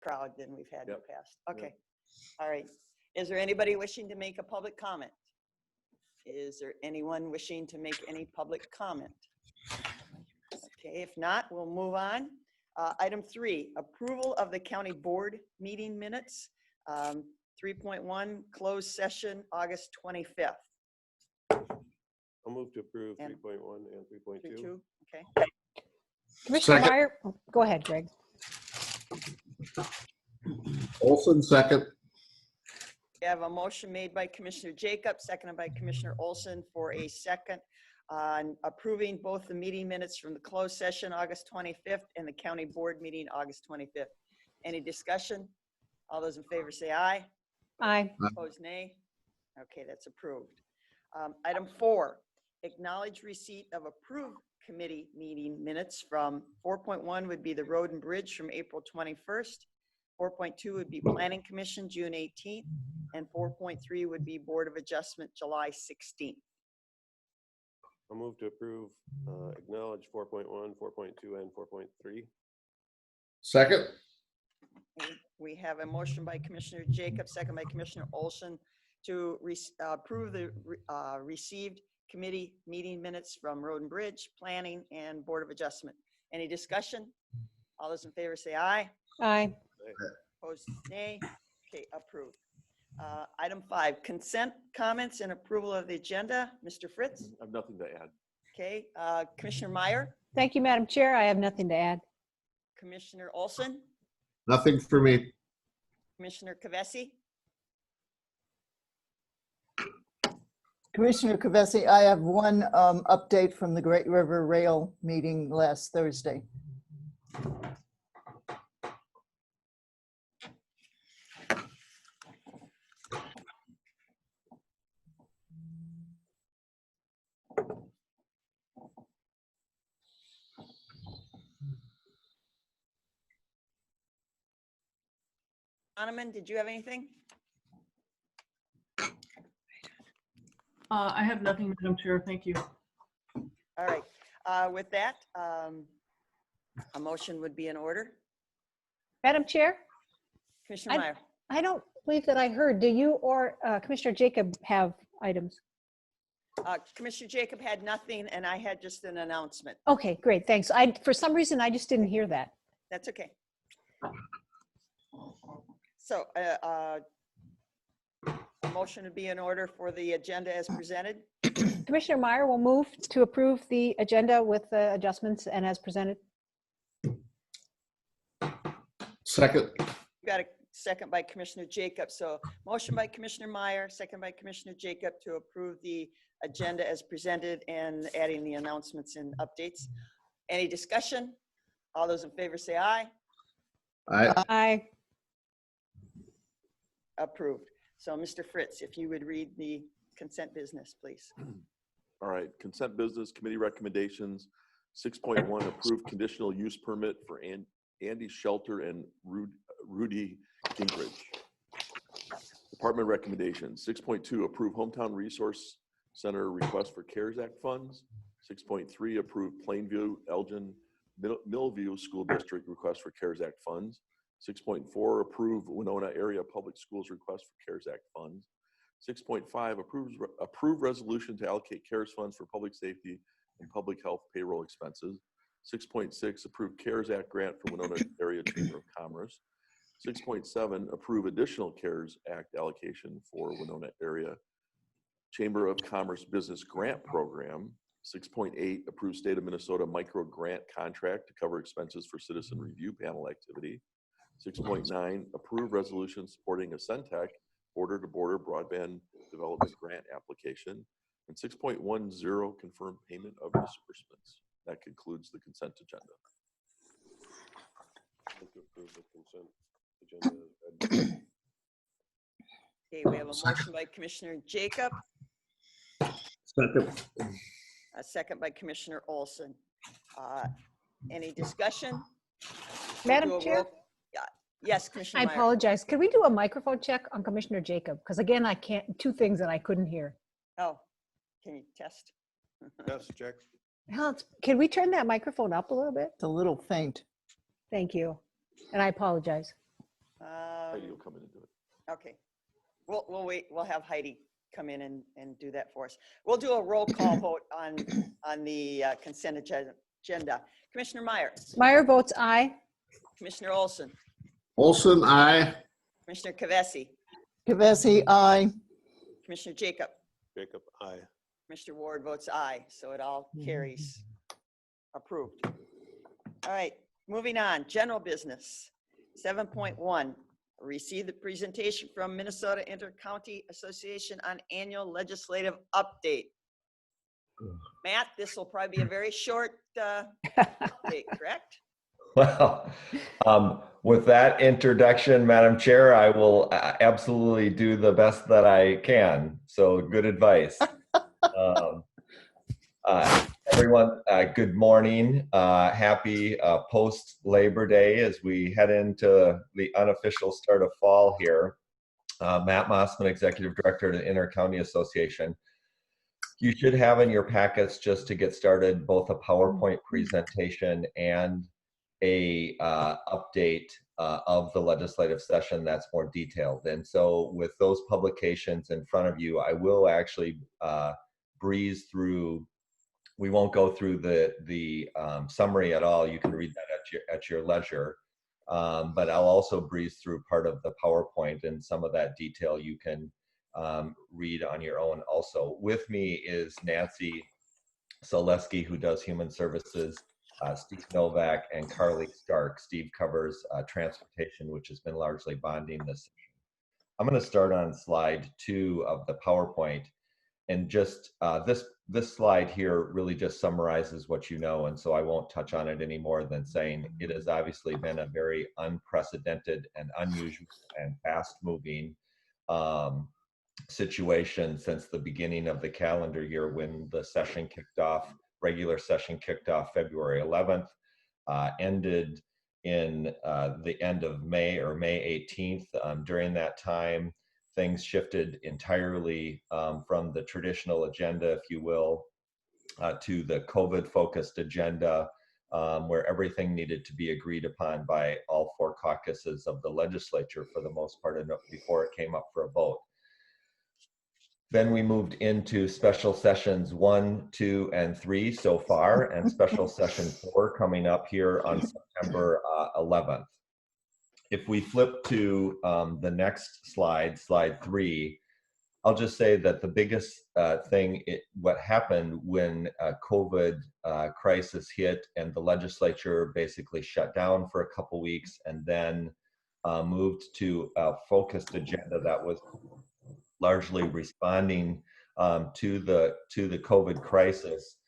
crowd than we've had in Yep. the past. Okay. All right. Is there anybody wishing to make a public comment? Is there anyone wishing to make any public comment? Okay, if not, we'll move on. Item 3, approval of the county board meeting minutes. 3.1, closed session, August 25th. I'll move to approve And 3.1 and 3.2. 3.2, okay. Commissioner Second. Meyer, go ahead, Greg. Olson, second. We have a motion made by Commissioner Jacob, seconded by Commissioner Olson for a second on approving both the meeting minutes from the closed session, August 25th, and the county board meeting, August 25th. Any discussion? All those in favor say aye. Aye. Opposed, nay. Okay, that's approved. Item 4, acknowledge receipt of approved committee meeting minutes from 4.1 would be the Road and Bridge from April 21st. 4.2 would be Planning Commission, June 18th, and 4.3 would be Board of Adjustment, July 16th. I'll move to approve, acknowledge 4.1, 4.2, and 4.3. Second. We have a motion by Commissioner Jacob, second by Commissioner Olson to approve the received committee meeting minutes from Road and Bridge, Planning, and Board of Adjustment. Any discussion? All those in favor say aye. Aye. Opposed, nay. Okay, approved. Item 5, consent comments and approval of the agenda. Mr. Fritz? I have nothing to add. Okay, Commissioner Meyer, Thank you, Madam Chair. I have nothing to add. Commissioner Olson, Nothing for me. Commissioner Kavesi, Commissioner Kavesi, I have one update from the Great River Rail meeting last Thursday. Donovan, did you have anything? I have nothing, Madam Chair. Thank you. All right, with that, a motion would be in order. Madam Chair, Commissioner Meyer. I don't believe that I heard. Do you or Commissioner Jacob have items? Commissioner Jacob had nothing, and I had just an announcement. Okay, great. Thanks. For some reason, I just didn't hear that. That's okay. So, a motion would be in order for the agenda as presented. Commissioner Meyer will move to approve the agenda with the adjustments and as presented. Second. We got a second by Commissioner Jacob. So motion by Commissioner Meyer, second by Commissioner Jacob to approve the agenda as presented and adding the announcements and updates. Any discussion? All those in favor say aye. Aye. Aye. Approved. So Mr. Fritz, if you would read the consent business, please. All right, consent business committee recommendations. 6.1, approve conditional use permit for Andy Shelter and Rudy Gingrich. Department recommendations. 6.2, approve Hometown Resource Center request for CARES Act funds. 6.3, approve Plainview Elgin Millview School District request for CARES Act funds. 6.4, approve Winona Area Public Schools request for CARES Act funds. 6.5, approve resolution to allocate CARES funds for public safety and public health payroll expenses. 6.6, approve CARES Act grant for Winona Area Chamber of Commerce. 6.7, approve additional CARES Act allocation for Winona Area Chamber of Commerce Business Grant Program. 6.8, approve State of Minnesota micro grant contract to cover expenses for citizen review panel activity. 6.9, approve resolution supporting a Centec border-to-border broadband development grant application. And 6.10, confirm payment of disbursements. That concludes the consent agenda. To approve the consent agenda. Okay, we have a motion by Commissioner Jacob, Second. a second by Commissioner Olson. Any discussion? Madam We'll do a Chair? roll- Yes, Commissioner I Meyer. apologize. Could we do a microphone check on Commissioner Jacob? Because again, I can't, two things that I couldn't hear. Oh, can you test? Yes, check. Can we turn that microphone up a little bit? It's a little faint. Thank you. And I apologize. Heidi will come in and do it. Okay, we'll wait, we'll have Heidi come in and do that for us. We'll do a roll call vote on the consent agenda. Commissioner Meyer, Meyer votes aye. Commissioner Olson, Olson, aye. Commissioner Kavesi, Kavesi, aye. Commissioner Jacob, Jacob, aye. Commissioner Ward votes aye, so it all carries. Approved. All right, moving on, general business. 7.1, receive the presentation from Minnesota Intercounty Association on annual legislative update. Matt, this will probably be a very short update, correct? Well, with that introduction, Madam Chair, I will absolutely do the best that I can. So good advice. Everyone, good morning. Happy post-Labor Day as we head into the unofficial start of fall here. Matt Mossman, Executive Director of the Intercounty Association. You should have in your packets, just to get started, both a PowerPoint presentation and a update of the legislative session that's more detailed. And so with those publications in front of you, I will actually breeze through. We won't go through the summary at all. You can read that at your leisure. But I'll also breeze through part of the PowerPoint, and some of that detail you can read on your own also. With me is Nancy Zaleski, who does Human Services, Steve Novak, and Carly Stark. Steve covers transportation, which has been largely bonding this session. I'm going to start on slide 2 of the PowerPoint. And just this slide here really just summarizes what you know, and so I won't touch on it any more than saying it has obviously been a very unprecedented and unusual and fast-moving situation since the beginning of the calendar year, when the session kicked off, regular session kicked off February 11th, ended in the end of May or May 18th. During that time, things shifted entirely from the traditional agenda, if you will, to the COVID-focused agenda, where everything needed to be agreed upon by all 4 caucuses of the legislature for the most part before it came up for a vote. Then we moved into special sessions 1, 2, and 3 so far, and special session 4 coming up here on September 11th. If we flip to the next slide, slide 3, I'll just say that the biggest thing, what happened when COVID crisis hit and the legislature basically shut down for a couple weeks, and then moved to a focused agenda that was largely responding to the COVID crisis.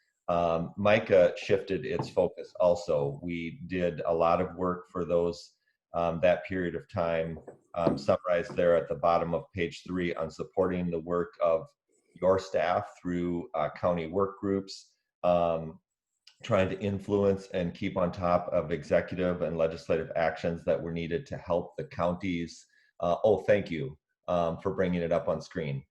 MICA shifted its focus also. We did a lot of work for those that period of time, summarized there at the bottom of page 3, on supporting the work of your staff through county work groups, trying to influence and keep on top of executive and legislative actions that were needed to help the counties. Oh, thank you for bringing it up on screen.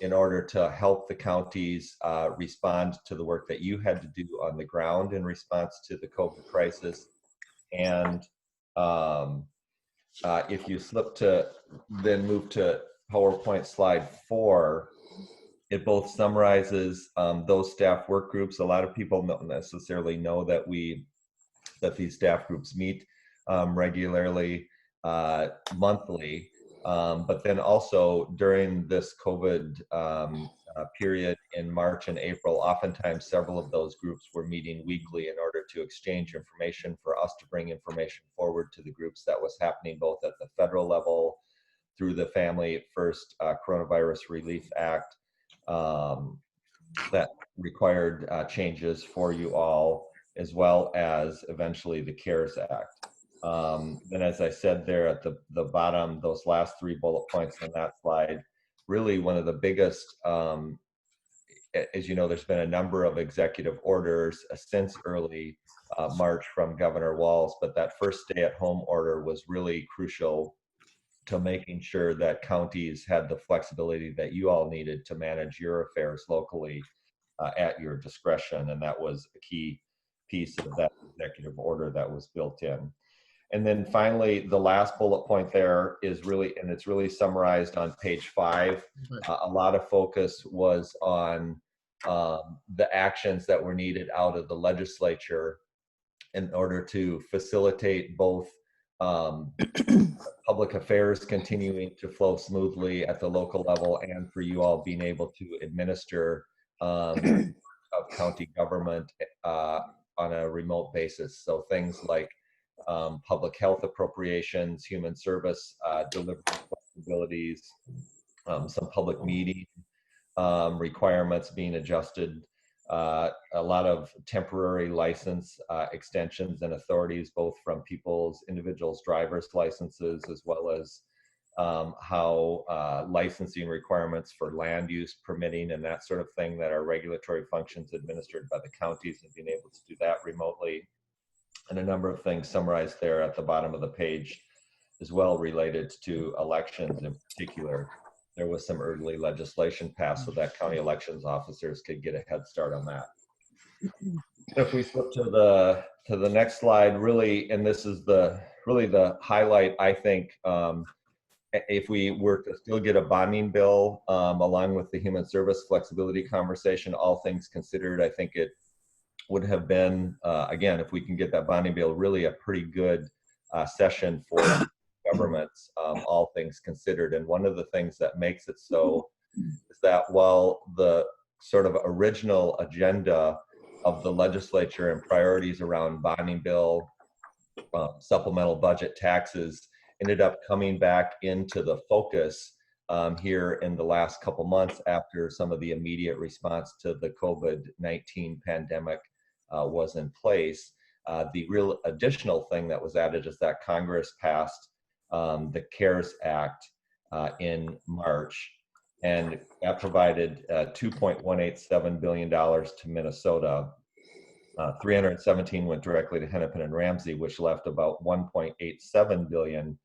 In order to help the counties respond to the work that you had to do on the ground in response to the COVID crisis. And if you slip to, then move to PowerPoint slide 4, it both summarizes those staff work groups. A lot of people don't necessarily know that these staff groups meet regularly, monthly, but then also during this COVID period in March and April, oftentimes several of those groups were meeting weekly in order to exchange information, for us to bring information forward to the groups that was happening both at the federal level through the Family First Coronavirus Relief Act that required changes for you all, as well as eventually the CARES Act. And as I said there at the bottom, those last 3 bullet points on that slide, really one of the biggest, as you know, there's been a number of executive orders since early March from Governor Walz, but that first stay-at-home order was really crucial to making sure that counties had the flexibility that you all needed to manage your affairs locally at your discretion. And that was a key piece of that executive order that was built in. And then finally, the last bullet point there is really, and it's really summarized on page 5. A lot of focus was on the actions that were needed out of the legislature in order to facilitate both public affairs continuing to flow smoothly at the local level, and for you all being able to administer of county government on a remote basis. So things like public health appropriations, human service delivery flexibilities, some public meeting requirements being adjusted, a lot of temporary license extensions and authorities, both from individuals' driver's licenses, as well as how licensing requirements for land use permitting and that sort of thing that are regulatory functions administered by the counties, and being able to do that remotely. And a number of things summarized there at the bottom of the page as well, related to elections in particular. There was some early legislation passed so that county elections officers could get a head start on that. If we flip to the next slide, really, and this is really the highlight, I think, if we were to still get a bonding bill along with the human service flexibility conversation, all things considered, I think it would have been, again, if we can get that bonding bill, really a pretty good session for governments, all things considered. And one of the things that makes it so is that while the sort of original agenda of the legislature and priorities around bonding bill, supplemental budget, taxes, ended up coming back into the focus here in the last couple months after some of the immediate response to the COVID-19 pandemic was in place. The real additional thing that was added is that Congress passed the CARES Act in March, and that provided $2.187 billion to Minnesota. 317 went directly to Hennepin and Ramsey, which left about 1.87 billion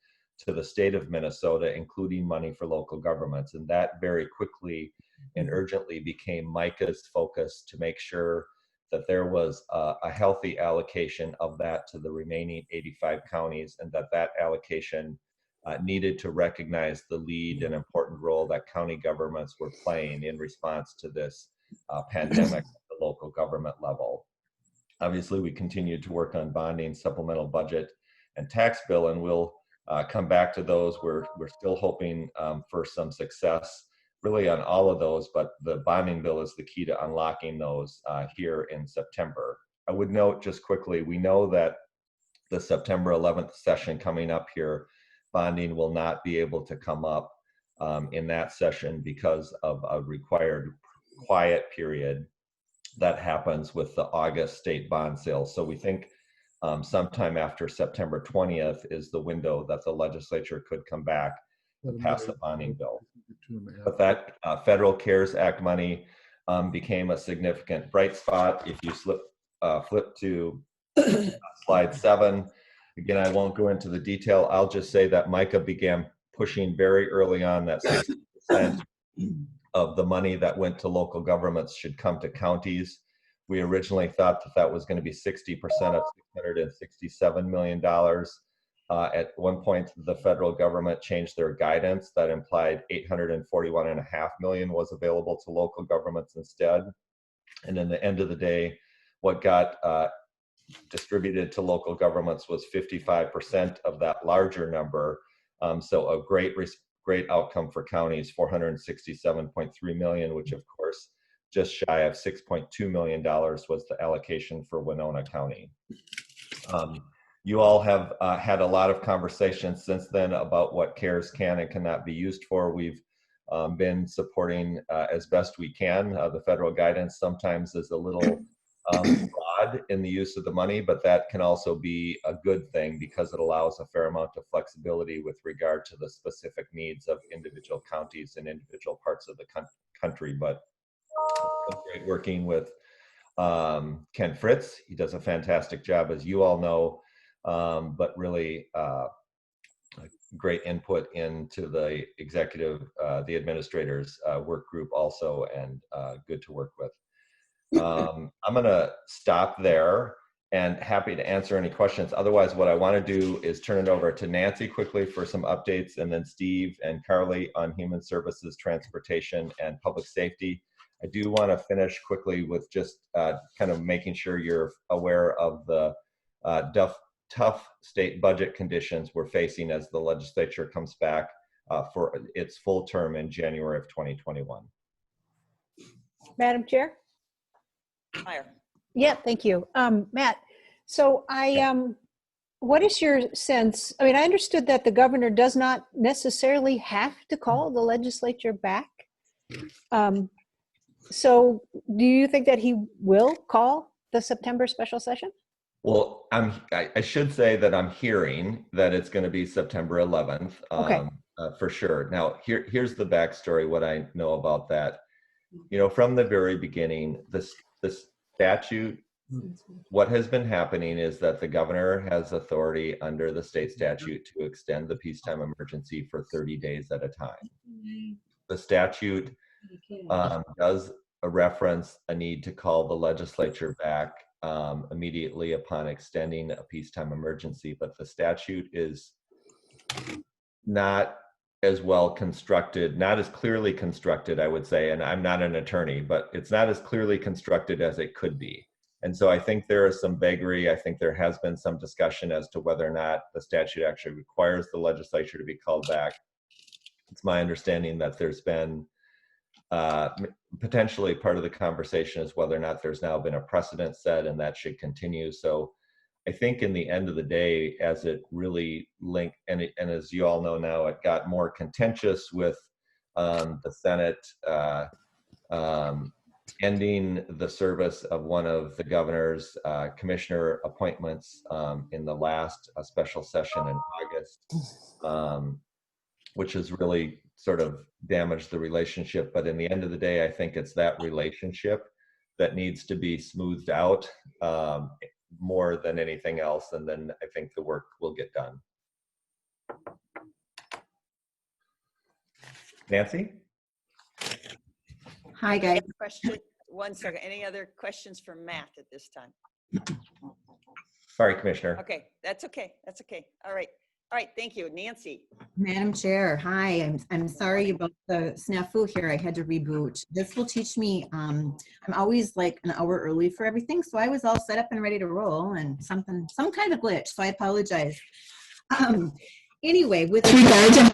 to the state of Minnesota, including money for local governments. And that very quickly and urgently became Micah's focus, to make sure that there was a healthy allocation of that to the remaining 85 counties, and that allocation needed to recognize the lead and important role that county governments were playing in response to this pandemic at the local government level. Obviously, we continue to work on bonding, supplemental budget, and tax bill, and we'll come back to those. We're still hoping for some success really on all of those, but the bonding bill is the key to unlocking those here in September. I would note just quickly, we know that the September 11th session coming up here, bonding will not be able to come up in that session because of a required quiet period that happens with the August state bond sales. So we think sometime after September 20th is the window that the legislature could come back and pass the bonding bill. But that federal CARES Act money became a significant bright spot. If you flip to slide 7, again, I won't go into the detail. I'll just say that Micah began pushing very early on that 60% of the money that went to local governments should come to counties. We originally thought that that was going to be 60% of $667 million. At one point, the federal government changed their guidance that implied $841.5 million was available to local governments instead. And in the end of the day, what got distributed to local governments was 55% of that larger number. So a great outcome for counties, $467.3 million, which of course, just shy of $6.2 million was the allocation for Winona County. You all have had a lot of conversations since then about what CARES can and cannot be used for. We've been supporting as best we can. The federal guidance sometimes is a little broad in the use of the money, but that can also be a good thing because it allows a fair amount of flexibility with regard to the specific needs of individual counties and individual parts of the country. But it's been great working with Ken Fritz. He does a fantastic job, as you all know, but really great input into the executive, the administrators work group also, and good to work with. I'm going to stop there and happy to answer any questions. Otherwise, what I want to do is turn it over to Nancy quickly for some updates, and then Steve and Carly on human services, transportation, and public safety. I do want to finish quickly with just kind of making sure you're aware of the tough state budget conditions we're facing as the legislature comes back for its full term in January of 2021. Madam Chair? Meyer. Yeah, thank you. Matt, so what is your sense? I mean, I understood that the governor does not necessarily have to call the legislature back. So do you think that he will call the September special session? Well, I should say that I'm hearing that it's going to be September 11th, Okay. for sure. Now, here's the backstory, what I know about that. You know, from the very beginning, the statute, what has been happening is that the governor has authority under the state statute to extend the peacetime emergency for 30 days at a time. The statute does reference a need to call the legislature back immediately upon extending a peacetime emergency, but the statute is not as well constructed, not as clearly constructed, I would say, and I'm not an attorney, but it's not as clearly constructed as it could be. And so I think there is some vagary. I think there has been some discussion as to whether or not the statute actually requires the legislature to be called back. It's my understanding that there's been potentially part of the conversation is whether or not there's now been a precedent set and that should continue. So I think in the end of the day, as it really linked, and as you all know now, it got more contentious with the Senate ending the service of one of the governor's commissioner appointments in the last special session in August, which has really sort of damaged the relationship. But in the end of the day, I think it's that relationship that needs to be smoothed out more than anything else. And then I think the work will get done. Nancy? Hi, guys. Question, 1 second. Any other questions for Matt at this time? Sorry, Commissioner. Okay, that's okay. That's okay. All right. All right, thank you. Nancy. Madam Chair, hi. I'm sorry about the snafu here. I had to reboot. This will teach me, I'm always like an hour early for everything, so I was all set up and ready to roll, and some kind of glitch, so I apologize. Anyway, with regard to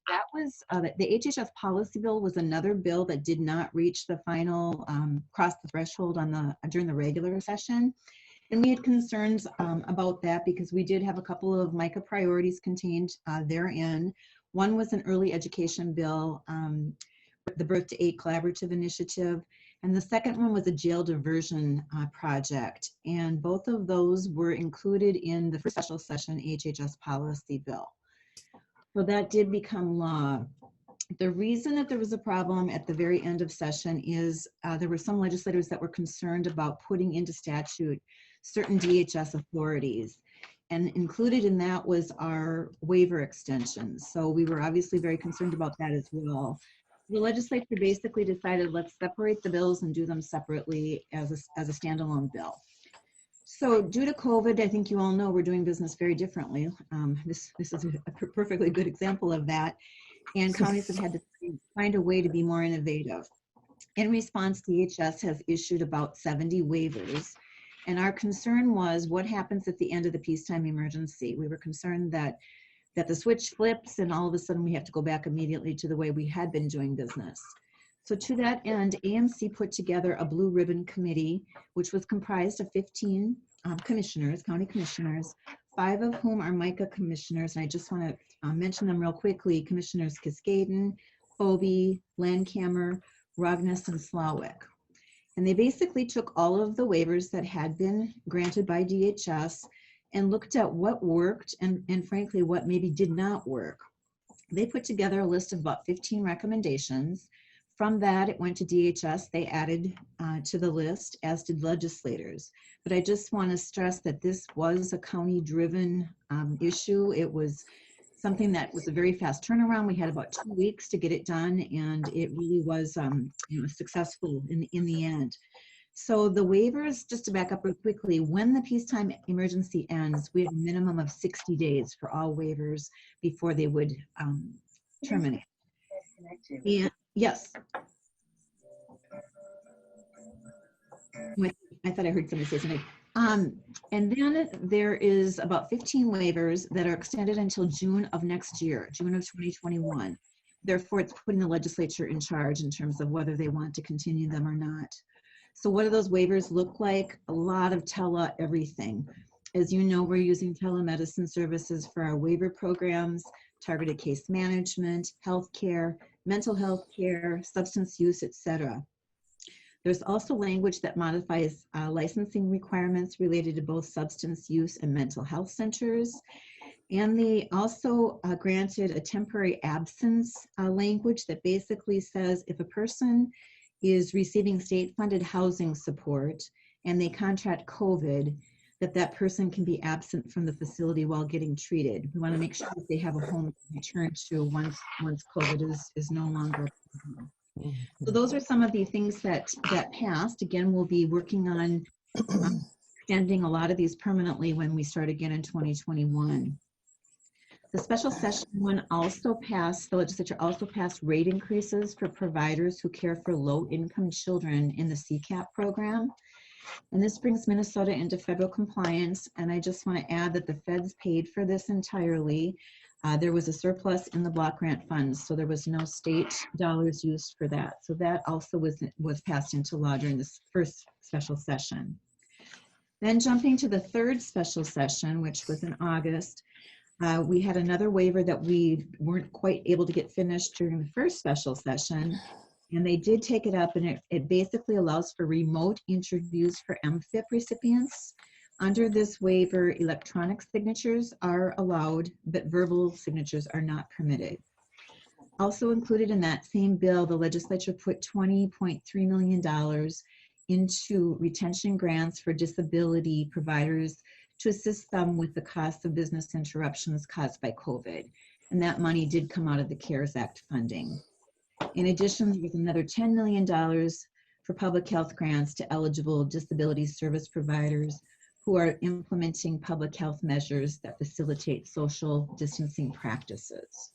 that was the HHS policy bill was another bill that did not reach the final cross the threshold on during the regular session. And we had concerns about that because we did have a couple of MICA priorities contained therein. One was an early education bill, the Birth to 8 Collaborative Initiative, and the second one was a jail diversion project. And both of those were included in the first special session HHS policy bill. So that did become law. The reason that there was a problem at the very end of session is there were some legislators that were concerned about putting into statute certain DHS authorities. And included in that was our waiver extensions. So we were obviously very concerned about that as well. The legislature basically decided, let's separate the bills and do them separately as a standalone bill. So due to COVID, I think you all know we're doing business very differently. This is a perfectly good example of that. And counties have had to find a way to be more innovative. In response, DHS has issued about 70 waivers. And our concern was what happens at the end of the peacetime emergency. We were concerned that the switch flips and all of a sudden we have to go back immediately to the way we had been doing business. So to that end, AMC put together a blue ribbon committee, which was comprised of 15 commissioners, county commissioners, 5 of whom are MICA commissioners. And I just want to mention them real quickly. Commissioners Cascaden, Phoebe, Landcamer, Rogness, and Slawick. And they basically took all of the waivers that had been granted by DHS and looked at what worked and frankly, what maybe did not work. They put together a list of about 15 recommendations. From that, it went to DHS. They added to the list, as did legislators. But I just want to stress that this was a county-driven issue. It was something that was a very fast turnaround. We had about 2 weeks to get it done, and it really was successful in the end. So the waivers, just to back up real quickly, when the peacetime emergency ends, we have a minimum of 60 days for all waivers before they would terminate. And yes. I thought I heard somebody say something. And then there is about 15 waivers that are extended until June of next year, June of 2021. Therefore, it's putting the legislature in charge in terms of whether they want to continue them or not. So what do those waivers look like? A lot of tele everything. As you know, we're using telemedicine services for our waiver programs, targeted case management, healthcare, mental health care, substance use, etc. There's also language that modifies licensing requirements related to both substance use and mental health centers. And they also granted a temporary absence language that basically says if a person is receiving state-funded housing support and they contract COVID, that person can be absent from the facility while getting treated. We want to make sure that they have a home to return to once COVID is no longer a problem. So those are some of the things that passed. Again, we'll be working on extending a lot of these permanently when we start again in 2021. The special session one also passed, the legislature also passed rate increases for providers who care for low-income children in the CCAP program. And this brings Minnesota into federal compliance. And I just want to add that the feds paid for this entirely. There was a surplus in the block grant funds, so there was no state dollars used for that. So that also was passed into law during this first special session. Then jumping to the third special session, which was in August, we had another waiver that we weren't quite able to get finished during the first special session. And they did take it up, and it basically allows for remote interviews for MFIP recipients. Under this waiver, electronic signatures are allowed, but verbal signatures are not permitted. Also included in that same bill, the legislature put $20.3 million into retention grants for disability providers to assist them with the cost of business interruptions caused by COVID. And that money did come out of the CARES Act funding. In addition, there was another $10 million for public health grants to eligible disability service providers who are implementing public health measures that facilitate social distancing practices.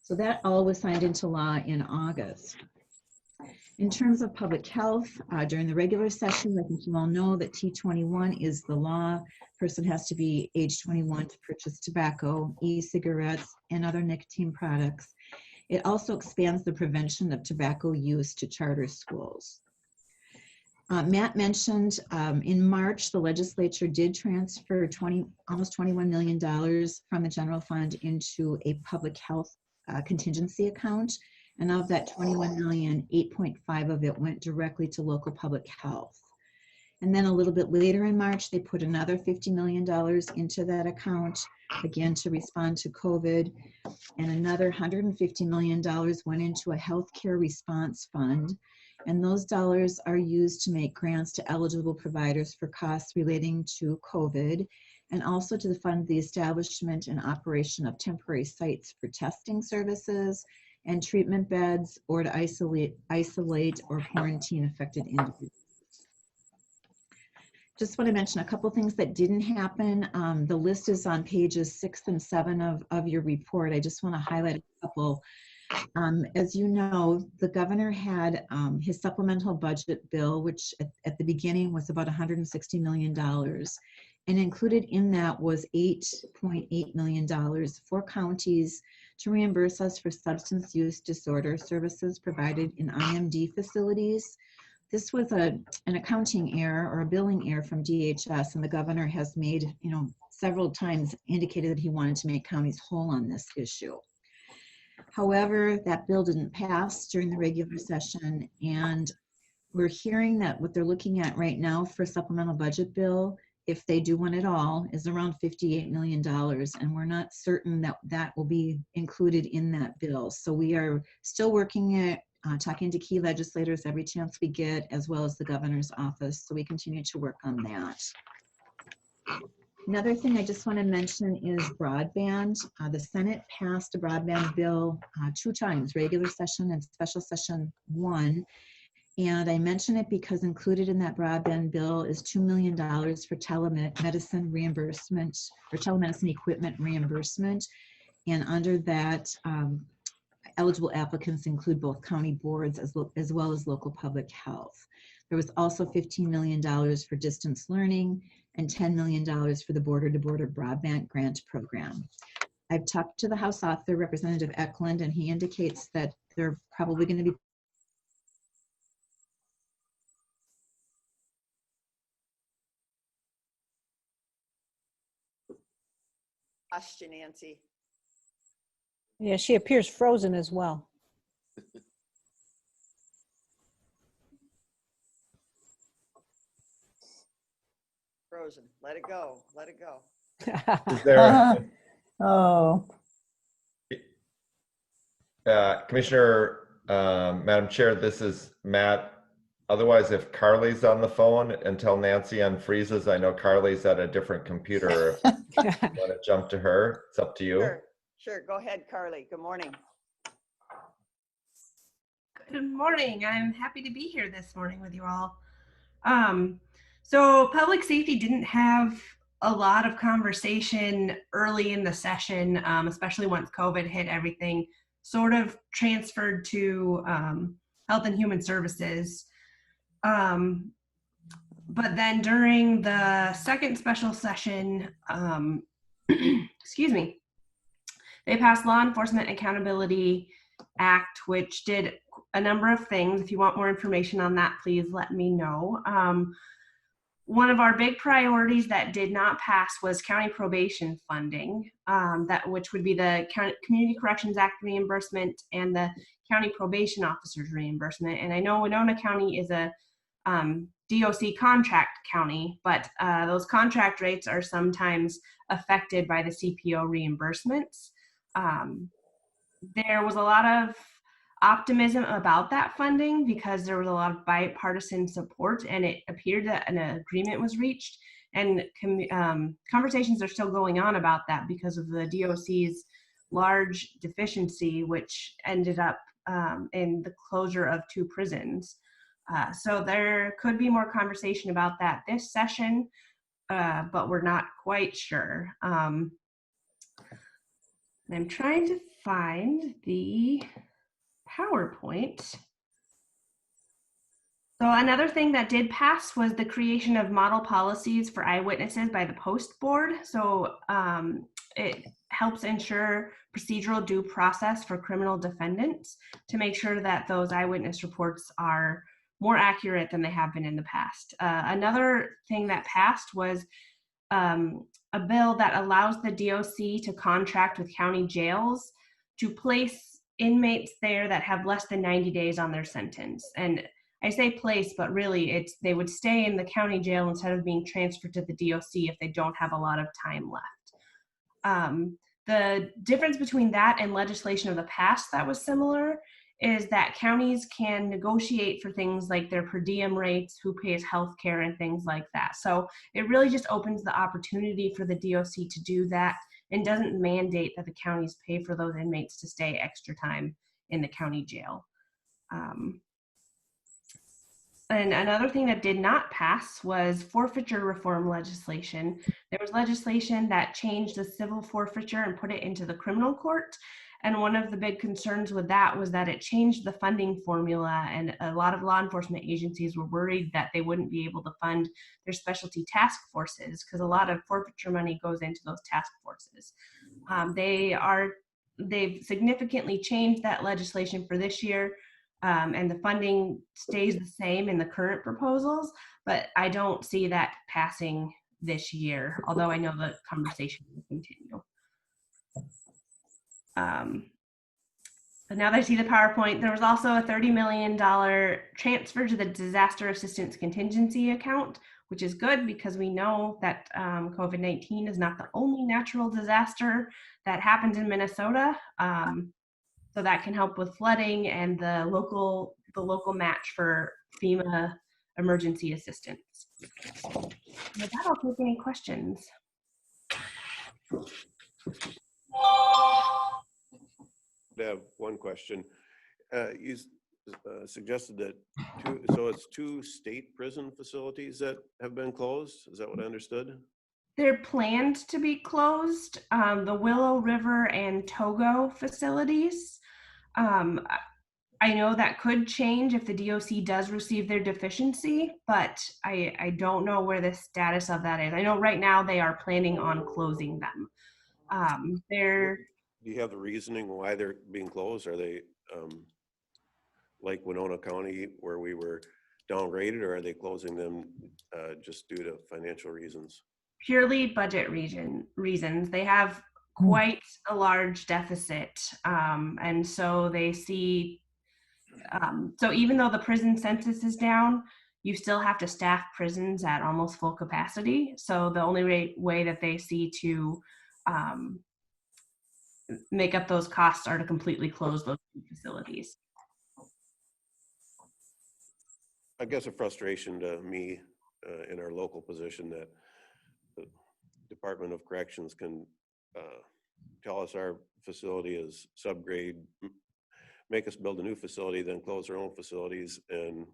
So that all was signed into law in August. In terms of public health, during the regular session, I think you all know that T21 is the law. Person has to be age 21 to purchase tobacco, e-cigarettes, and other nicotine products. It also expands the prevention of tobacco use to charter schools. Matt mentioned in March, the legislature did transfer almost $21 million from the general fund into a public health contingency account. And of that 21 million, 8.5 of it went directly to local public health. And then a little bit later in March, they put another $50 million into that account, again, to respond to COVID. And another $150 million went into a healthcare response fund. And those dollars are used to make grants to eligible providers for costs relating to COVID, and also to fund the establishment and operation of temporary sites for testing services and treatment beds, or to isolate or quarantine affected individuals. Just want to mention a couple things that didn't happen. The list is on pages 6 and 7 of your report. I just want to highlight a couple. As you know, the governor had his supplemental budget bill, which at the beginning was about $160 million. And included in that was $8.8 million for counties to reimburse us for substance use disorder services provided in IMD facilities. This was an accounting error or a billing error from DHS, and the governor has made, several times indicated that he wanted to make counties whole on this issue. However, that bill didn't pass during the regular session, and we're hearing that what they're looking at right now for a supplemental budget bill, if they do one at all, is around $58 million, and we're not certain that that will be included in that bill. So we are still working at talking to key legislators every chance we get, as well as the governor's office, so we continue to work on that. Another thing I just want to mention is broadband. The Senate passed a broadband bill 2 times, regular session and special session 1. And I mention it because included in that broadband bill is $2 million for telemedicine reimbursement, or telemedicine equipment reimbursement. And under that, eligible applicants include both county boards as well as local public health. There was also $15 million for distance learning and $10 million for the border-to-border broadband grant program. I've talked to the House author, Representative Eklund, and he indicates that they're probably going to be Lost you, Nancy. Yeah, she appears frozen as well. Frozen. Let it go. Let it go. Is there, Oh, Commissioner, Madam Chair, this is Matt. Otherwise, if Carly's on the phone until Nancy unfreezes, I know Carly's at a different computer. If you want to jump to her, it's up to you. Sure. Sure. Go ahead, Carly. Good morning. Good morning. I'm happy to be here this morning with you all. So public safety didn't have a lot of conversation early in the session, especially once COVID hit. Everything sort of transferred to Health and Human Services. But then during the second special session, excuse me, they passed Law Enforcement Accountability Act, which did a number of things. If you want more information on that, please let me know. One of our big priorities that did not pass was county probation funding, which would be the Community Corrections Act reimbursement and the county probation officers reimbursement. And I know Winona County is a DOC contract county, but those contract rates are sometimes affected by the CPO reimbursements. There was a lot of optimism about that funding because there was a lot of bipartisan support, and it appeared that an agreement was reached, and conversations are still going on about that because of the DOC's large deficiency, which ended up in the closure of 2 prisons. So there could be more conversation about that this session, but we're not quite sure. I'm trying to find the PowerPoint. So another thing that did pass was the creation of model policies for eyewitnesses by the Post Board. So it helps ensure procedural due process for criminal defendants to make sure that those eyewitness reports are more accurate than they have been in the past. Another thing that passed was a bill that allows the DOC to contract with county jails to place inmates there that have less than 90 days on their sentence. And I say place, but really they would stay in the county jail instead of being transferred to the DOC if they don't have a lot of time left. The difference between that and legislation of the past that was similar is that counties can negotiate for things like their per diem rates, who pays health care, and things like that. So it really just opens the opportunity for the DOC to do that and doesn't mandate that the counties pay for those inmates to stay extra time in the county jail. And another thing that did not pass was forfeiture reform legislation. There was legislation that changed the civil forfeiture and put it into the criminal court. And one of the big concerns with that was that it changed the funding formula, and a lot of law enforcement agencies were worried that they wouldn't be able to fund their specialty task forces because a lot of forfeiture money goes into those task forces. They've significantly changed that legislation for this year, and the funding stays the same in the current proposals, but I don't see that passing this year, although I know the conversation will continue. But now that I see the PowerPoint, there was also a $30 million transfer to the disaster assistance contingency account, which is good because we know that COVID-19 is not the only natural disaster that happens in Minnesota. So that can help with flooding and the local match for FEMA emergency assistance. With that, I'll take any questions. I have one question. suggested that so it's 2 state prison facilities that have been closed. Is that what I understood? They're planned to be closed, the Willow River and Togo facilities. I know that could change if the DOC does receive their deficiency, but I don't know where the status of that is. I know right now they are planning on closing them. They're Do you have the reasoning why they're being closed? Are they like Winona County where we were downgraded, or are they closing them just due to financial reasons? purely budget reasons. They have quite a large deficit, and so they see. So even though the prison census is down, you still have to staff prisons at almost full capacity. So the only way that they see to make up those costs are to completely close those facilities. I guess a frustration to me in our local position that the Department of Corrections can tell us our facility is subgrade, make us build a new facility, then close their own facilities, and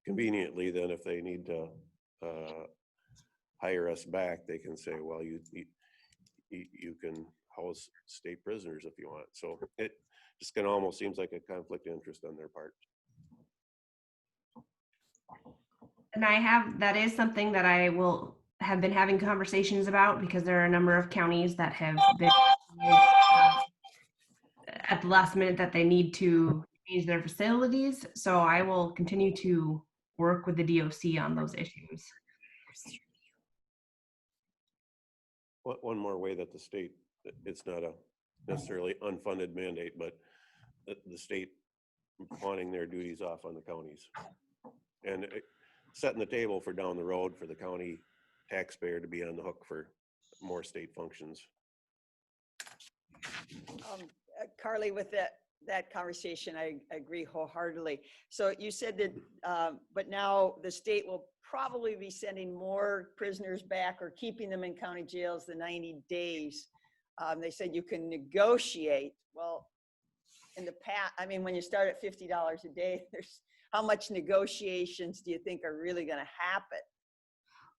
conveniently then if they need to hire us back, they can say, well, you can house state prisoners if you want. So it just kind of almost seems like a conflict of interest on their part. And that is something that I will have been having conversations about, because there are a number of counties that have been at the last minute that they need to change their facilities. So I will continue to work with the DOC on those issues. One more way that the state, it's not a necessarily unfunded mandate, but the state pawning their duties off on the counties. And setting the table for down the road for the county taxpayer to be on the hook for more state functions. Carly, with that conversation, I agree wholeheartedly. So you said that, but now the state will probably be sending more prisoners back or keeping them in county jails the 90 days. They said you can negotiate. Well, in the past, I mean, when you start at $50 a day, there's how much negotiations do you think are really going to happen?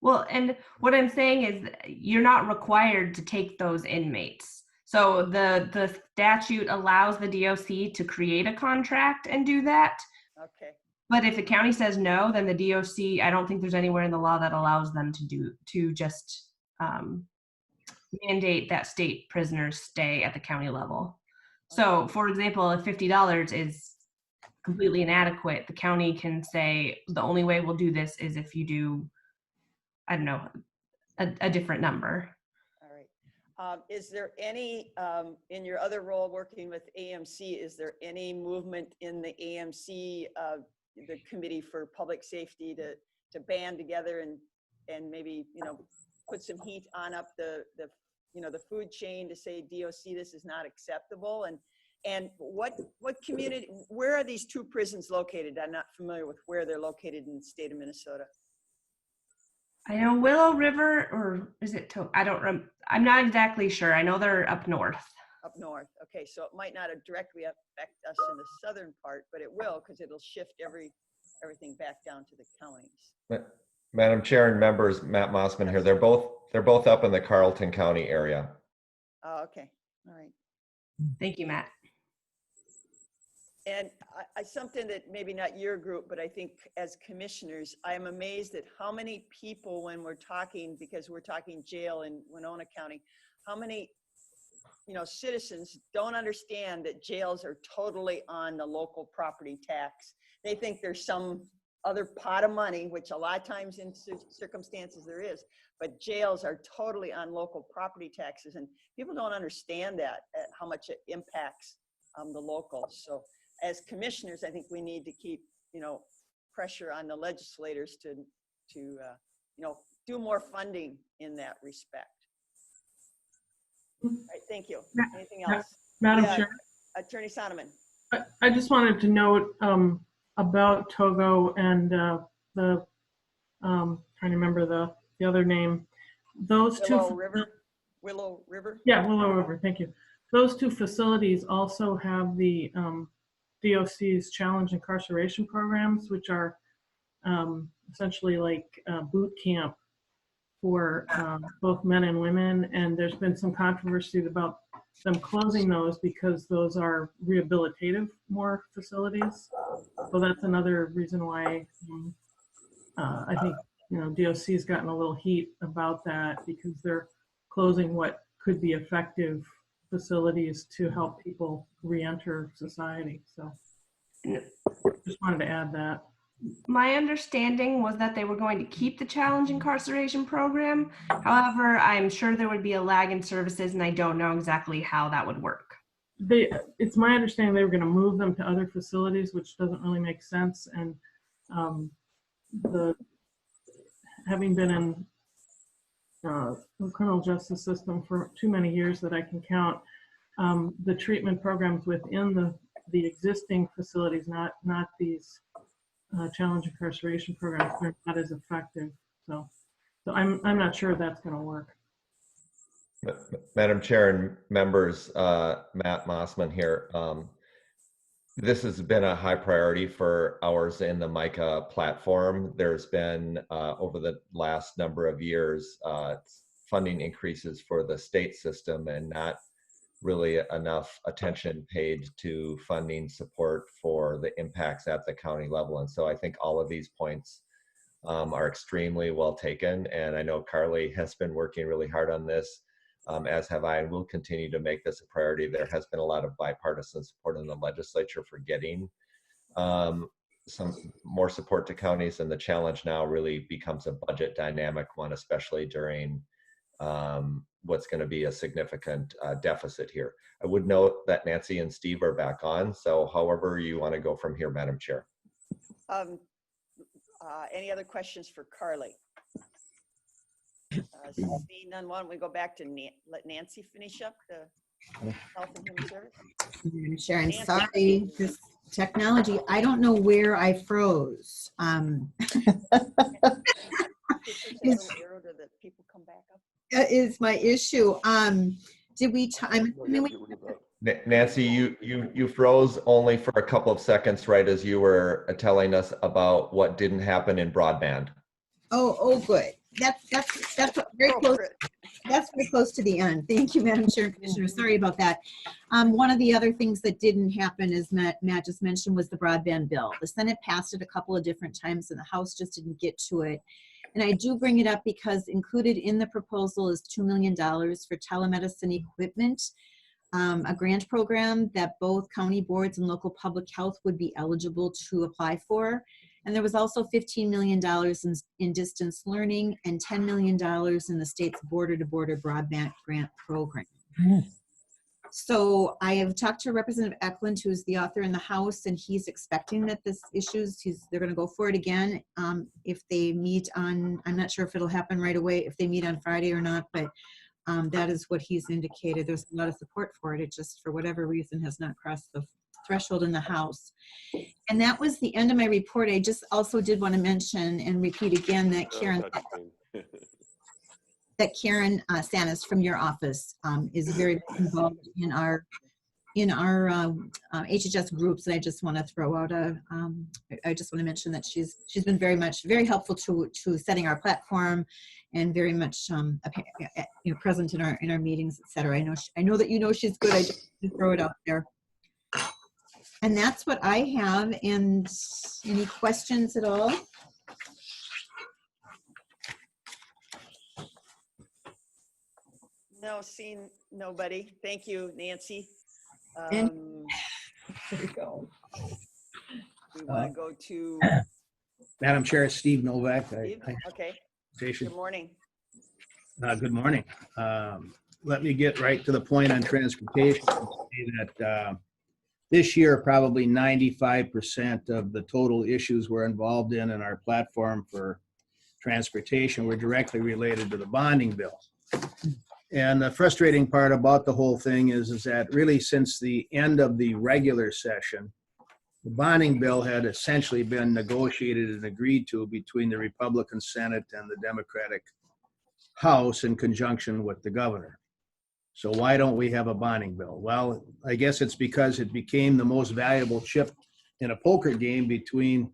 Well, and what I'm saying is you're not required to take those inmates. So the statute allows the DOC to create a contract and do that. Okay. But if the county says no, then the DOC, I don't think there's anywhere in the law that allows them to just mandate that state prisoners stay at the county level. So, for example, if $50 is completely inadequate, the county can say the only way we'll do this is if you do, I don't know, a different number. All right. Is there any, in your other role working with AMC, is there any movement in the AMC, the Committee for Public Safety, to band together and maybe, put some heat on up the food chain to say, DOC, this is not acceptable? And what community, where are these 2 prisons located? I'm not familiar with where they're located in the state of Minnesota. I know Willow River, or is it I'm not exactly sure. I know they're up north. Up north. Okay, so it might not directly affect us in the southern part, but it will, because it'll shift everything back down to the counties. Madam Chair and members, Matt Mossman here. They're both up in the Carleton County area. Oh, okay. All right. Thank you, Matt. And something that maybe not your group, but I think as commissioners, I am amazed at how many people, when we're talking, because we're talking jail in Winona County, how many citizens don't understand that jails are totally on the local property tax. They think there's some other pot of money, which a lot of times in circumstances there is, but jails are totally on local property taxes, and people don't understand that, how much it impacts the locals. So as commissioners, I think we need to keep, pressure on the legislators to do more funding in that respect. All right, thank you. Anything else? Madam Chair, Attorney Sonneman. I just wanted to note about Togo and the trying to remember the other name. Those Willow two. River. Willow River. Yeah, Willow River. Thank you. Those 2 facilities also have the DOC's challenge incarceration programs, which are essentially like boot camp for both men and women. And there's been some controversy about them closing those because those are rehabilitative more facilities. So that's another reason why I think, DOC's gotten a little heat about that because they're closing what could be effective facilities to help people re-enter society. So just wanted to add that. My understanding was that they were going to keep the challenge incarceration program. However, I'm sure there would be a lag in services, and I don't know exactly how that would work. It's my understanding they were going to move them to other facilities, which doesn't really make sense. And having been in the criminal justice system for too many years that I can count, the treatment programs within the existing facilities, not these challenge incarceration programs, are not as effective. So I'm not sure that's going to work. Madam Chair and members, Matt Mossman here. This has been a high priority for ours in the MICA platform. There's been, over the last number of years, funding increases for the state system and not really enough attention paid to funding support for the impacts at the county level. And so I think all of these points are extremely well taken. And I know Carly has been working really hard on this, as have I, and we'll continue to make this a priority. There has been a lot of bipartisan support in the legislature for getting some more support to counties, and the challenge now really becomes a budget dynamic one, especially during what's going to be a significant deficit here. I would note that Nancy and Steve are back on, so however you want to go from here, Madam Chair. Any other questions for Carly? Seeing none, why don't we go back to let Nancy finish up the health and human service? Sure, I'm sorry, this technology, I don't know where I froze. People come back up. That is my issue. Did we time? Nancy, you froze only for a couple of seconds, right as you were telling us about what didn't happen in broadband. Oh, good. That's very close. That's very close to the end. Thank you, Madam Chair and Commissioner. Sorry about that. One of the other things that didn't happen, as Matt just mentioned, was the broadband bill. The Senate passed it a couple of different times and the House just didn't get to it. And I do bring it up because included in the proposal is $2 million for telemedicine equipment, a grant program that both county boards and local public health would be eligible to apply for. And there was also $15 million in distance learning and $10 million in the state's border-to-border broadband grant program. So I have talked to Representative Eklund, who's the author in the House, and he's expecting that this issues, they're going to go for it again if they meet on, I'm not sure if it'll happen right away, if they meet on Friday or not, but that is what he's indicated. There's a lot of support for it. It just, for whatever reason, has not crossed the threshold in the House. And that was the end of my report. I just also did want to mention and repeat again that Karen Sanis from your office is very involved in our HHS groups. And I just want to throw out I just want to mention that she's been very helpful to setting our platform and very much present in our meetings, etc. I know that she's good. I just throw it out there. And that's what I have. And any questions at all? No, seeing nobody. Thank you, Nancy. There you go. We want to go to Madam Chair, Steve Novak. Steve? Okay. Good morning. Good morning. Let me get right to the point on transportation. That this year, probably 95% of the total issues we're involved in our platform for transportation were directly related to the bonding bill. And the frustrating part about the whole thing is that really since the end of the regular session, the bonding bill had essentially been negotiated and agreed to between the Republican Senate and the Democratic House in conjunction with the governor. So why don't we have a bonding bill? Well, I guess it's because it became the most valuable chip in a poker game between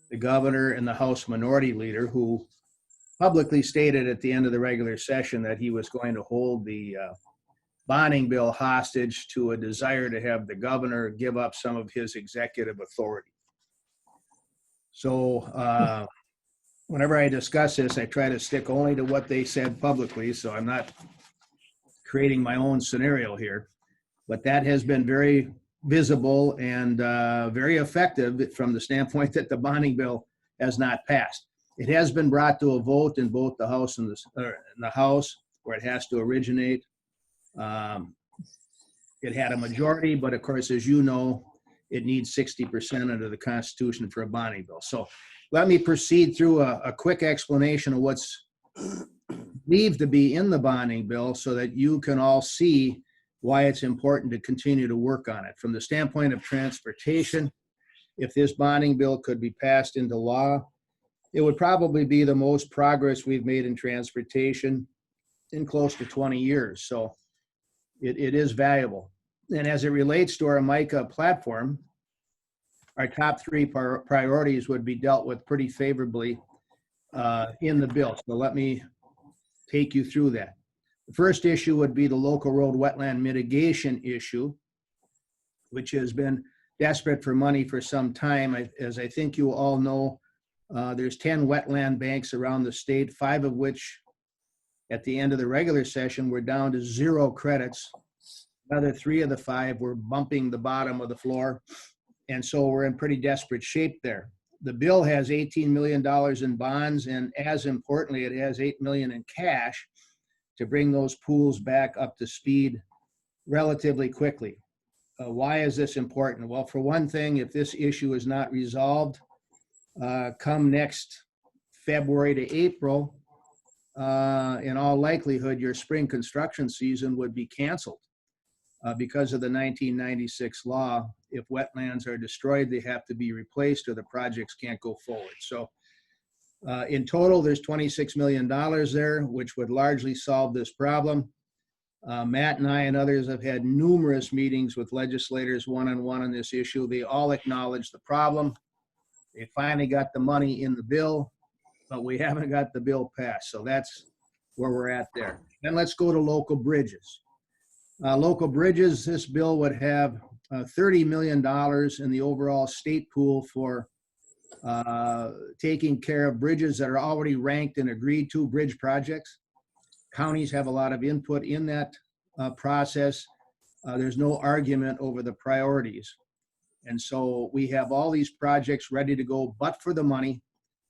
the governor and the House Minority Leader, who publicly stated at the end of the regular session that he was going to hold the bonding bill hostage to a desire to have the governor give up some of his executive authority. So whenever I discuss this, I try to stick only to what they said publicly, so I'm not creating my own scenario here. But that has been very visible and very effective from the standpoint that the bonding bill has not passed. It has been brought to a vote in both the House and the House, where it has to originate. It had a majority, but of course, as you know, it needs 60% under the Constitution for a bonding bill. So let me proceed through a quick explanation of what's believed to be in the bonding bill so that you can all see why it's important to continue to work on it. From the standpoint of transportation, if this bonding bill could be passed into law, it would probably be the most progress we've made in transportation in close to 20 years. So it is valuable. And as it relates to our MICA platform, our top three priorities would be dealt with pretty favorably in the bill. So let me take you through that. The first issue would be the local road wetland mitigation issue, which has been desperate for money for some time. As I think you all know, there's 10 wetland banks around the state, 5 of which at the end of the regular session were down to 0 credits. Another 3 of the 5 were bumping the bottom of the floor. And so we're in pretty desperate shape there. The bill has $18 million in bonds, and as importantly, it has $8 million in cash to bring those pools back up to speed relatively quickly. Why is this important? Well, for one thing, if this issue is not resolved, come next February to April, in all likelihood, your spring construction season would be canceled because of the 1996 law. If wetlands are destroyed, they have to be replaced or the projects can't go forward. So in total, there's $26 million there, which would largely solve this problem. Matt and I and others have had numerous meetings with legislators one-on-one on this issue. They all acknowledge the problem. They finally got the money in the bill, but we haven't got the bill passed. So that's where we're at there. Then let's go to local bridges. Local bridges, this bill would have $30 million in the overall state pool for taking care of bridges that are already ranked and agreed to bridge projects. Counties have a lot of input in that process. There's no argument over the priorities. And so we have all these projects ready to go, but for the money,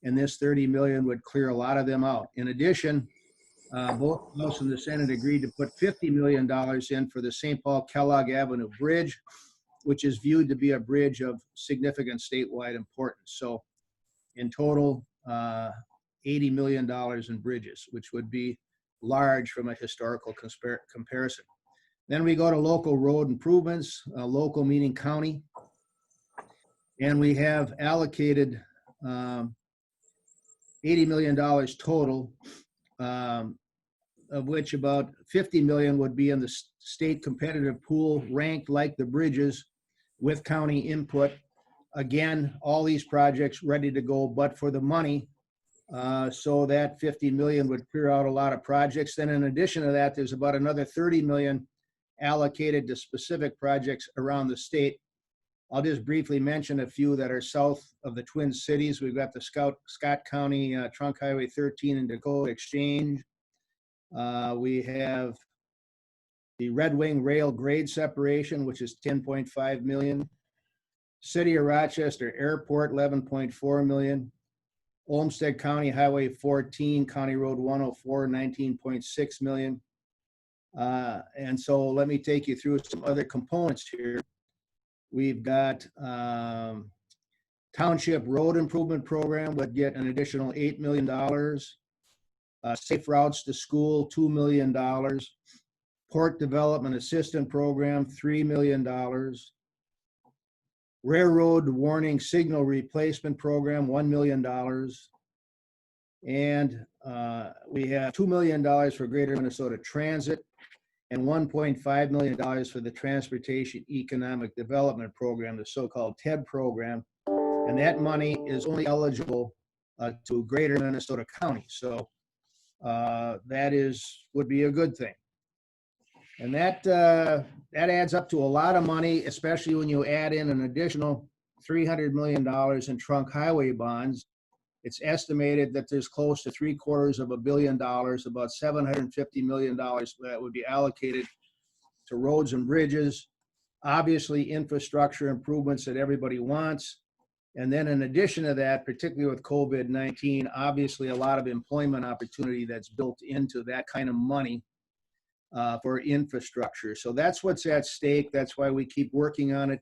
and this 30 million would clear a lot of them out. In addition, both the House and the Senate agreed to put $50 million in for the St. Paul Kellogg Avenue Bridge, which is viewed to be a bridge of significant statewide importance. So in total, $80 million in bridges, which would be large from a historical comparison. Then we go to local road improvements, local meaning county. And we have allocated $80 million total, of which about 50 million would be in the state competitive pool ranked like the bridges with county input. Again, all these projects ready to go, but for the money, so that 50 million would clear out a lot of projects. Then in addition to that, there's about another 30 million allocated to specific projects around the state. I'll just briefly mention a few that are south of the Twin Cities. We've got the Scott County Trunk Highway 13 and Dakota Exchange. We have the Red Wing Rail grade separation, which is 10.5 million. City of Rochester Airport, 11.4 million. Olmsted County Highway 14, County Road 104, 19.6 million. And so let me take you through some other components here. We've got Township Road Improvement Program would get an additional $8 million. Safe Routes to School, $2 million. Port Development Assistant Program, $3 million. Railroad Warning Signal Replacement Program, $1 million. And we have $2 million for Greater Minnesota Transit. and $1.5 million for the Transportation Economic Development Program, the so-called TED program. And that money is only eligible to Greater Minnesota County. So that would be a good thing. And that adds up to a lot of money, especially when you add in an additional $300 million in trunk highway bonds. It's estimated that there's close to $750 million, about $750 million that would be allocated to roads and bridges, obviously infrastructure improvements that everybody wants. And then in addition to that, particularly with COVID-19, obviously a lot of employment opportunity that's built into that kind of money for infrastructure. So that's what's at stake. That's why we keep working on it.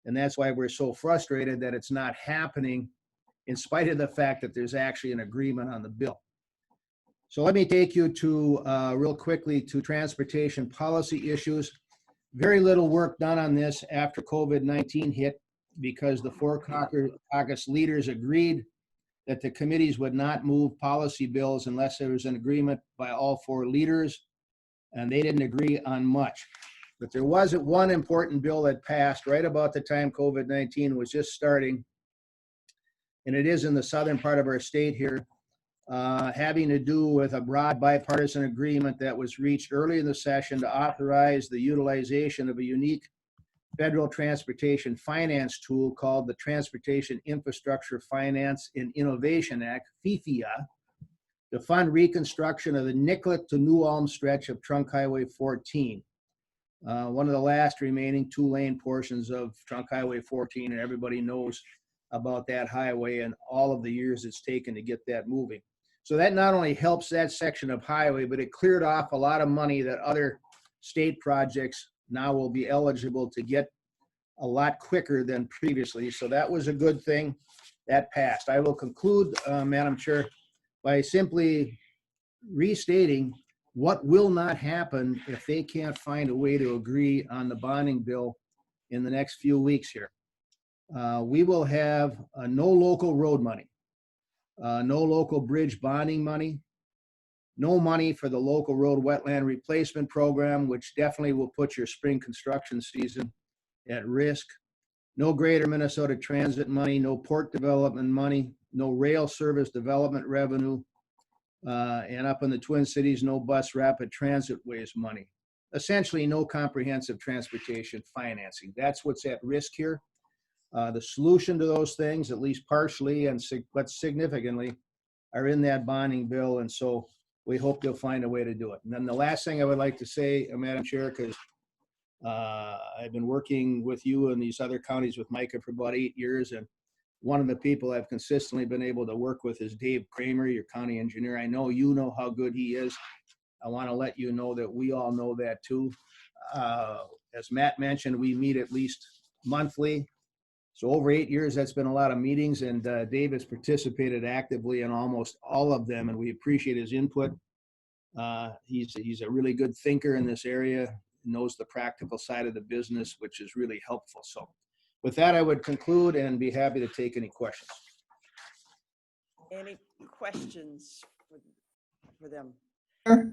And that's why we're so frustrated that it's not happening, in spite of the fact that there's actually an agreement on the bill. So let me take you to, real quickly, to transportation policy issues. Very little work done on this after COVID-19 hit, because the four caucus leaders agreed that the committees would not move policy bills unless there was an agreement by all four leaders, and they didn't agree on much. But there was one important bill that passed right about the time COVID-19 was just starting, and it is in the southern part of our state here, having to do with a broad bipartisan agreement that was reached early in the session to authorize the utilization of a unique federal transportation finance tool called the Transportation Infrastructure Finance and Innovation Act, FIFIA, to fund reconstruction of the Nicollet to New Ulm stretch of Trunk Highway 14. One of the last remaining two-lane portions of Trunk Highway 14, and everybody knows about that highway and all of the years it's taken to get that moving. So that not only helps that section of highway, but it cleared off a lot of money that other state projects now will be eligible to get a lot quicker than previously. So that was a good thing. That passed. I will conclude, Madam Chair, by simply restating what will not happen if they can't find a way to agree on the bonding bill in the next few weeks here. We will have no local road money, no local bridge bonding money, no money for the local road wetland replacement program, which definitely will put your spring construction season at risk. No Greater Minnesota Transit money, no port development money, no rail service development revenue, and up in the Twin Cities, no bus rapid transit ways money. Essentially, no comprehensive transportation financing. That's what's at risk here. The solution to those things, at least partially and but significantly, are in that bonding bill, and so we hope they'll find a way to do it. And then the last thing I would like to say, Madam Chair, because I've been working with you and these other counties with Micah for about 8 years, and one of the people I've consistently been able to work with is Dave Kramer, your county engineer. I know you know how good he is. I want to let you know that we all know that too. As Matt mentioned, we meet at least monthly. So over 8 years, that's been a lot of meetings, and Dave has participated actively in almost all of them, and we appreciate his input. He's a really good thinker in this area, knows the practical side of the business, which is really helpful. So with that, I would conclude and be happy to take any questions. Any questions for them? Sure.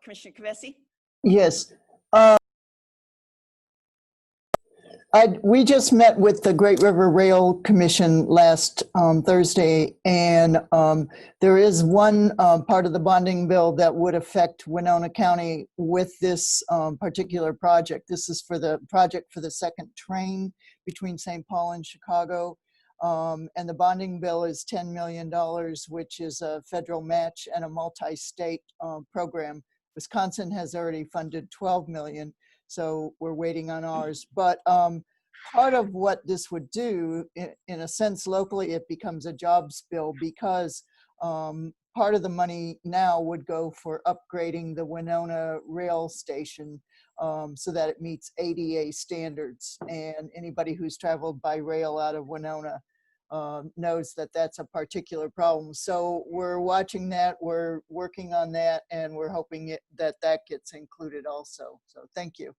Commissioner Kvesi? Yes. We just met with the Great River Rail Commission last Thursday, and there is one part of the bonding bill that would affect Winona County with this particular project. This is for the project for the second train between St. Paul and Chicago. And the bonding bill is $10 million, which is a federal match and a multi-state program. Wisconsin has already funded $12 million. So we're waiting on ours. But part of what this would do, in a sense, locally, it becomes a jobs bill, because part of the money now would go for upgrading the Winona rail station so that it meets ADA standards. And anybody who's traveled by rail out of Winona knows that that's a particular problem. So we're watching that, we're working on that, and we're hoping that gets included also. So thank you.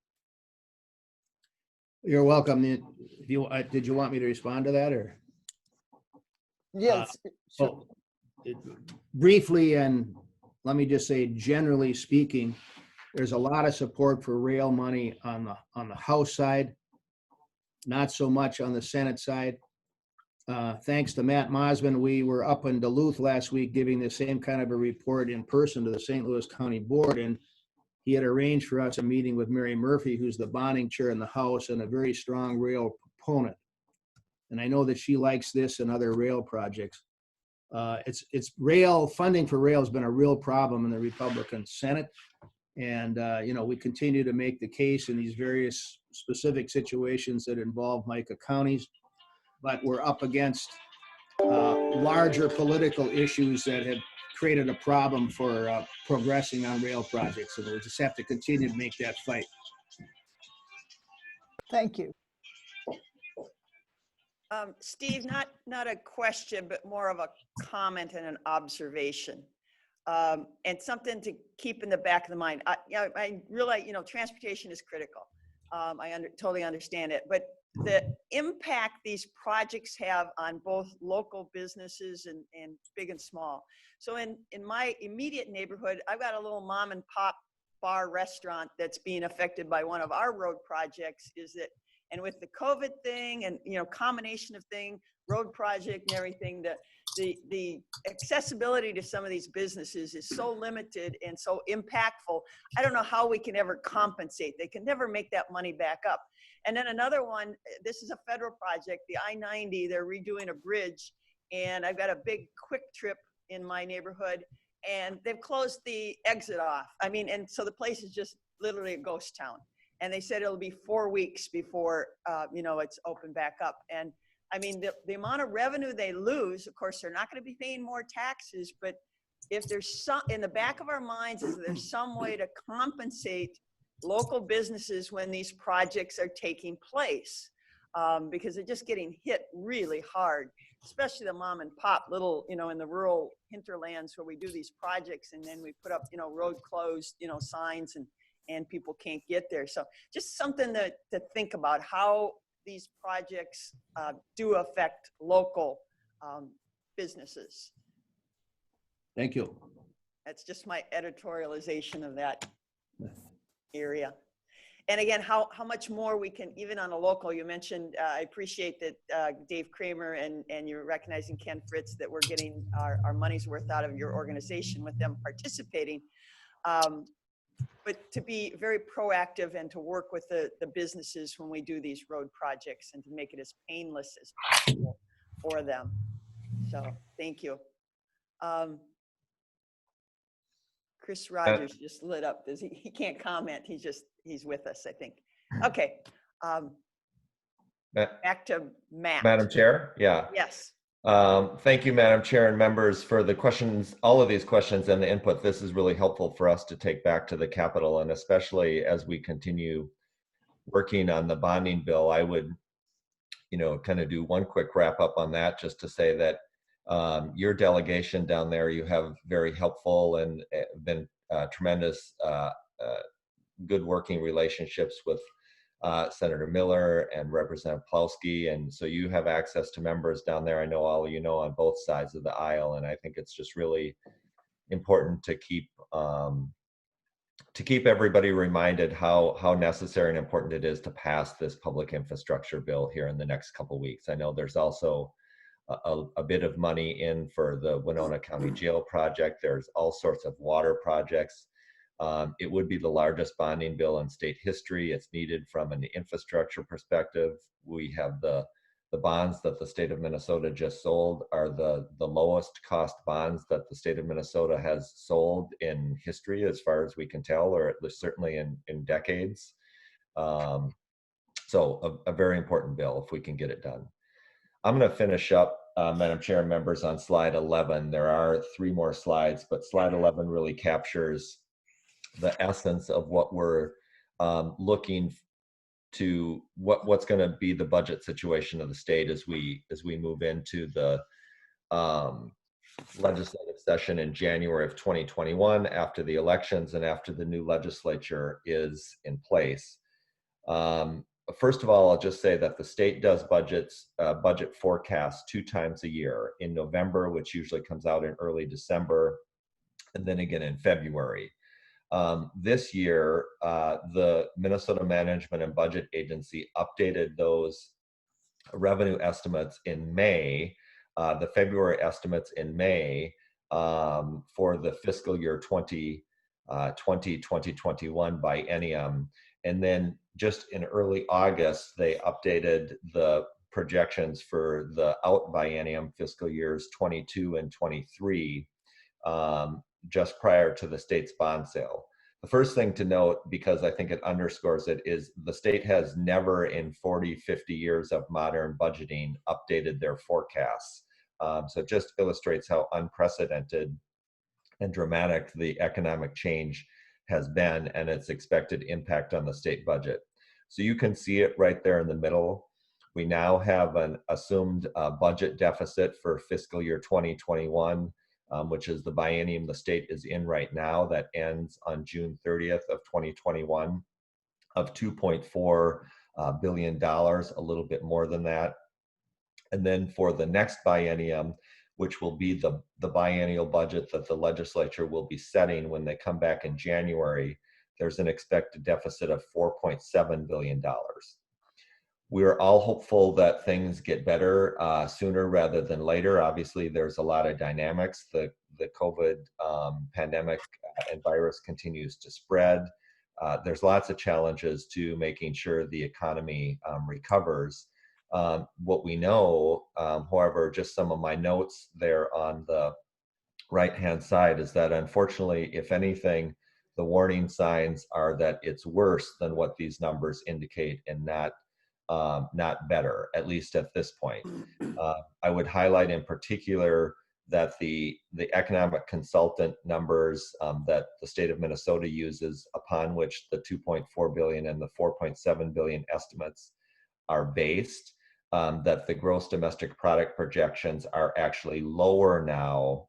You're welcome. Did you want me to respond to that, or? Yes. Sure. Briefly, and let me just say, generally speaking, There's a lot of support for rail money on the House side, not so much on the Senate side. Thanks to Matt Mosman, we were up in Duluth last week giving the same kind of a report in person to the St. Louis County Board, and he had arranged for us a meeting with Mary Murphy, who's the bonding chair in the House and a very strong rail proponent. And I know that she likes this and other rail projects. It's rail funding for rail has been a real problem in the Republican Senate. And, we continue to make the case in these various specific situations that involve MICA counties, but we're up against larger political issues that have created a problem for progressing on rail projects. So we'll just have to continue to make that fight. Thank you. Steve, not a question, but more of a comment and an observation. And something to keep in the back of the mind. I realize, transportation is critical. I totally understand it, but the impact these projects have on both local businesses and big and small. So in my immediate neighborhood, I've got a little mom and pop bar restaurant that's being affected by one of our road projects. And with the COVID thing and, combination of road project and everything, the accessibility to some of these businesses is so limited and so impactful. I don't know how we can ever compensate. They can never make that money back up. And then another one, this is a federal project, the I-90, they're redoing a bridge, and I've got a big quick trip in my neighborhood, and they've closed the exit off. And so the place is just literally a ghost town. And they said it'll be 4 weeks before, it's open back up. And the amount of revenue they lose, of course, they're not going to be paying more taxes, but if there's some, in the back of our minds, is there's some way to compensate local businesses when these projects are taking place, because they're just getting hit really hard, especially the mom and pop little, in the rural hinterlands where we do these projects and then we put up, road closed, signs and people can't get there. So just something to think about, how these projects do affect local businesses. Thank you. That's just my editorialization of that area. And again, how much more we can, even on a local, you mentioned, I appreciate that Dave Kramer and you're recognizing Ken Fritz, that we're getting our money's worth out of your organization with them participating. But to be very proactive and to work with the businesses when we do these road projects and to make it as painless as possible for them. So thank you. Chris Rogers just lit up. He can't comment. He's with us, I think. Okay. Back to Matt. Madam Chair? Yeah. Yes. Thank you, Madam Chair and members, for the questions, all of these questions and the input. This is really helpful for us to take back to the Capitol, and especially as we continue working on the bonding bill. I would, kind of do one quick wrap up on that, just to say that your delegation down there, you have very helpful and been tremendous good working relationships with Senator Miller and Representative Plowski, and so you have access to members down there. I know all of you know on both sides of the aisle, and I think it's just really important to keep everybody reminded how necessary and important it is to pass this public infrastructure bill here in the next couple of weeks. I know there's also a bit of money in for the Winona County Jail project. There's all sorts of water projects. It would be the largest bonding bill in state history. It's needed from an infrastructure perspective. We have the bonds that the state of Minnesota just sold are the lowest cost bonds that the state of Minnesota has sold in history, as far as we can tell, or at least certainly in decades. So a very important bill if we can get it done. I'm going to finish up, Madam Chair and members, on slide 11. There are 3 more slides, but slide 11 really captures the essence of what we're looking to, what's going to be the budget situation of the state as we move into the legislative session in January of 2021, after the elections and after the new legislature is in place. First of all, I'll just say that the state does budget forecasts 2 times a year, in November, which usually comes out in early December, and then again in February. This year, the Minnesota Management and Budget Agency updated those revenue estimates in May, the February estimates in May for the fiscal year 2021 biennium. And then just in early August, they updated the projections for the out biennium fiscal years 22 and 23, just prior to the state's bond sale. The first thing to note, because I think it underscores it, is the state has never in 40, 50 years of modern budgeting updated their forecasts. So it just illustrates how unprecedented and dramatic the economic change has been and its expected impact on the state budget. So you can see it right there in the middle. We now have an assumed budget deficit for fiscal year 2021, which is the biennium the state is in right now, that ends on June 30th of 2021, of $2.4 billion, a little bit more than that. And then for the next biennium, which will be the biennial budget that the legislature will be setting when they come back in January, there's an expected deficit of $4.7 billion. We're all hopeful that things get better sooner rather than later. Obviously, there's a lot of dynamics. The COVID pandemic and virus continues to spread. There's lots of challenges to making sure the economy recovers. What we know, however, just some of my notes there on the right-hand side, is that unfortunately, if anything, the warning signs are that it's worse than what these numbers indicate and not better, at least at this point. I would highlight in particular that the economic consultant numbers that the state of Minnesota uses, upon which the 2.4 billion and the 4.7 billion estimates are based, that the gross domestic product projections are actually lower now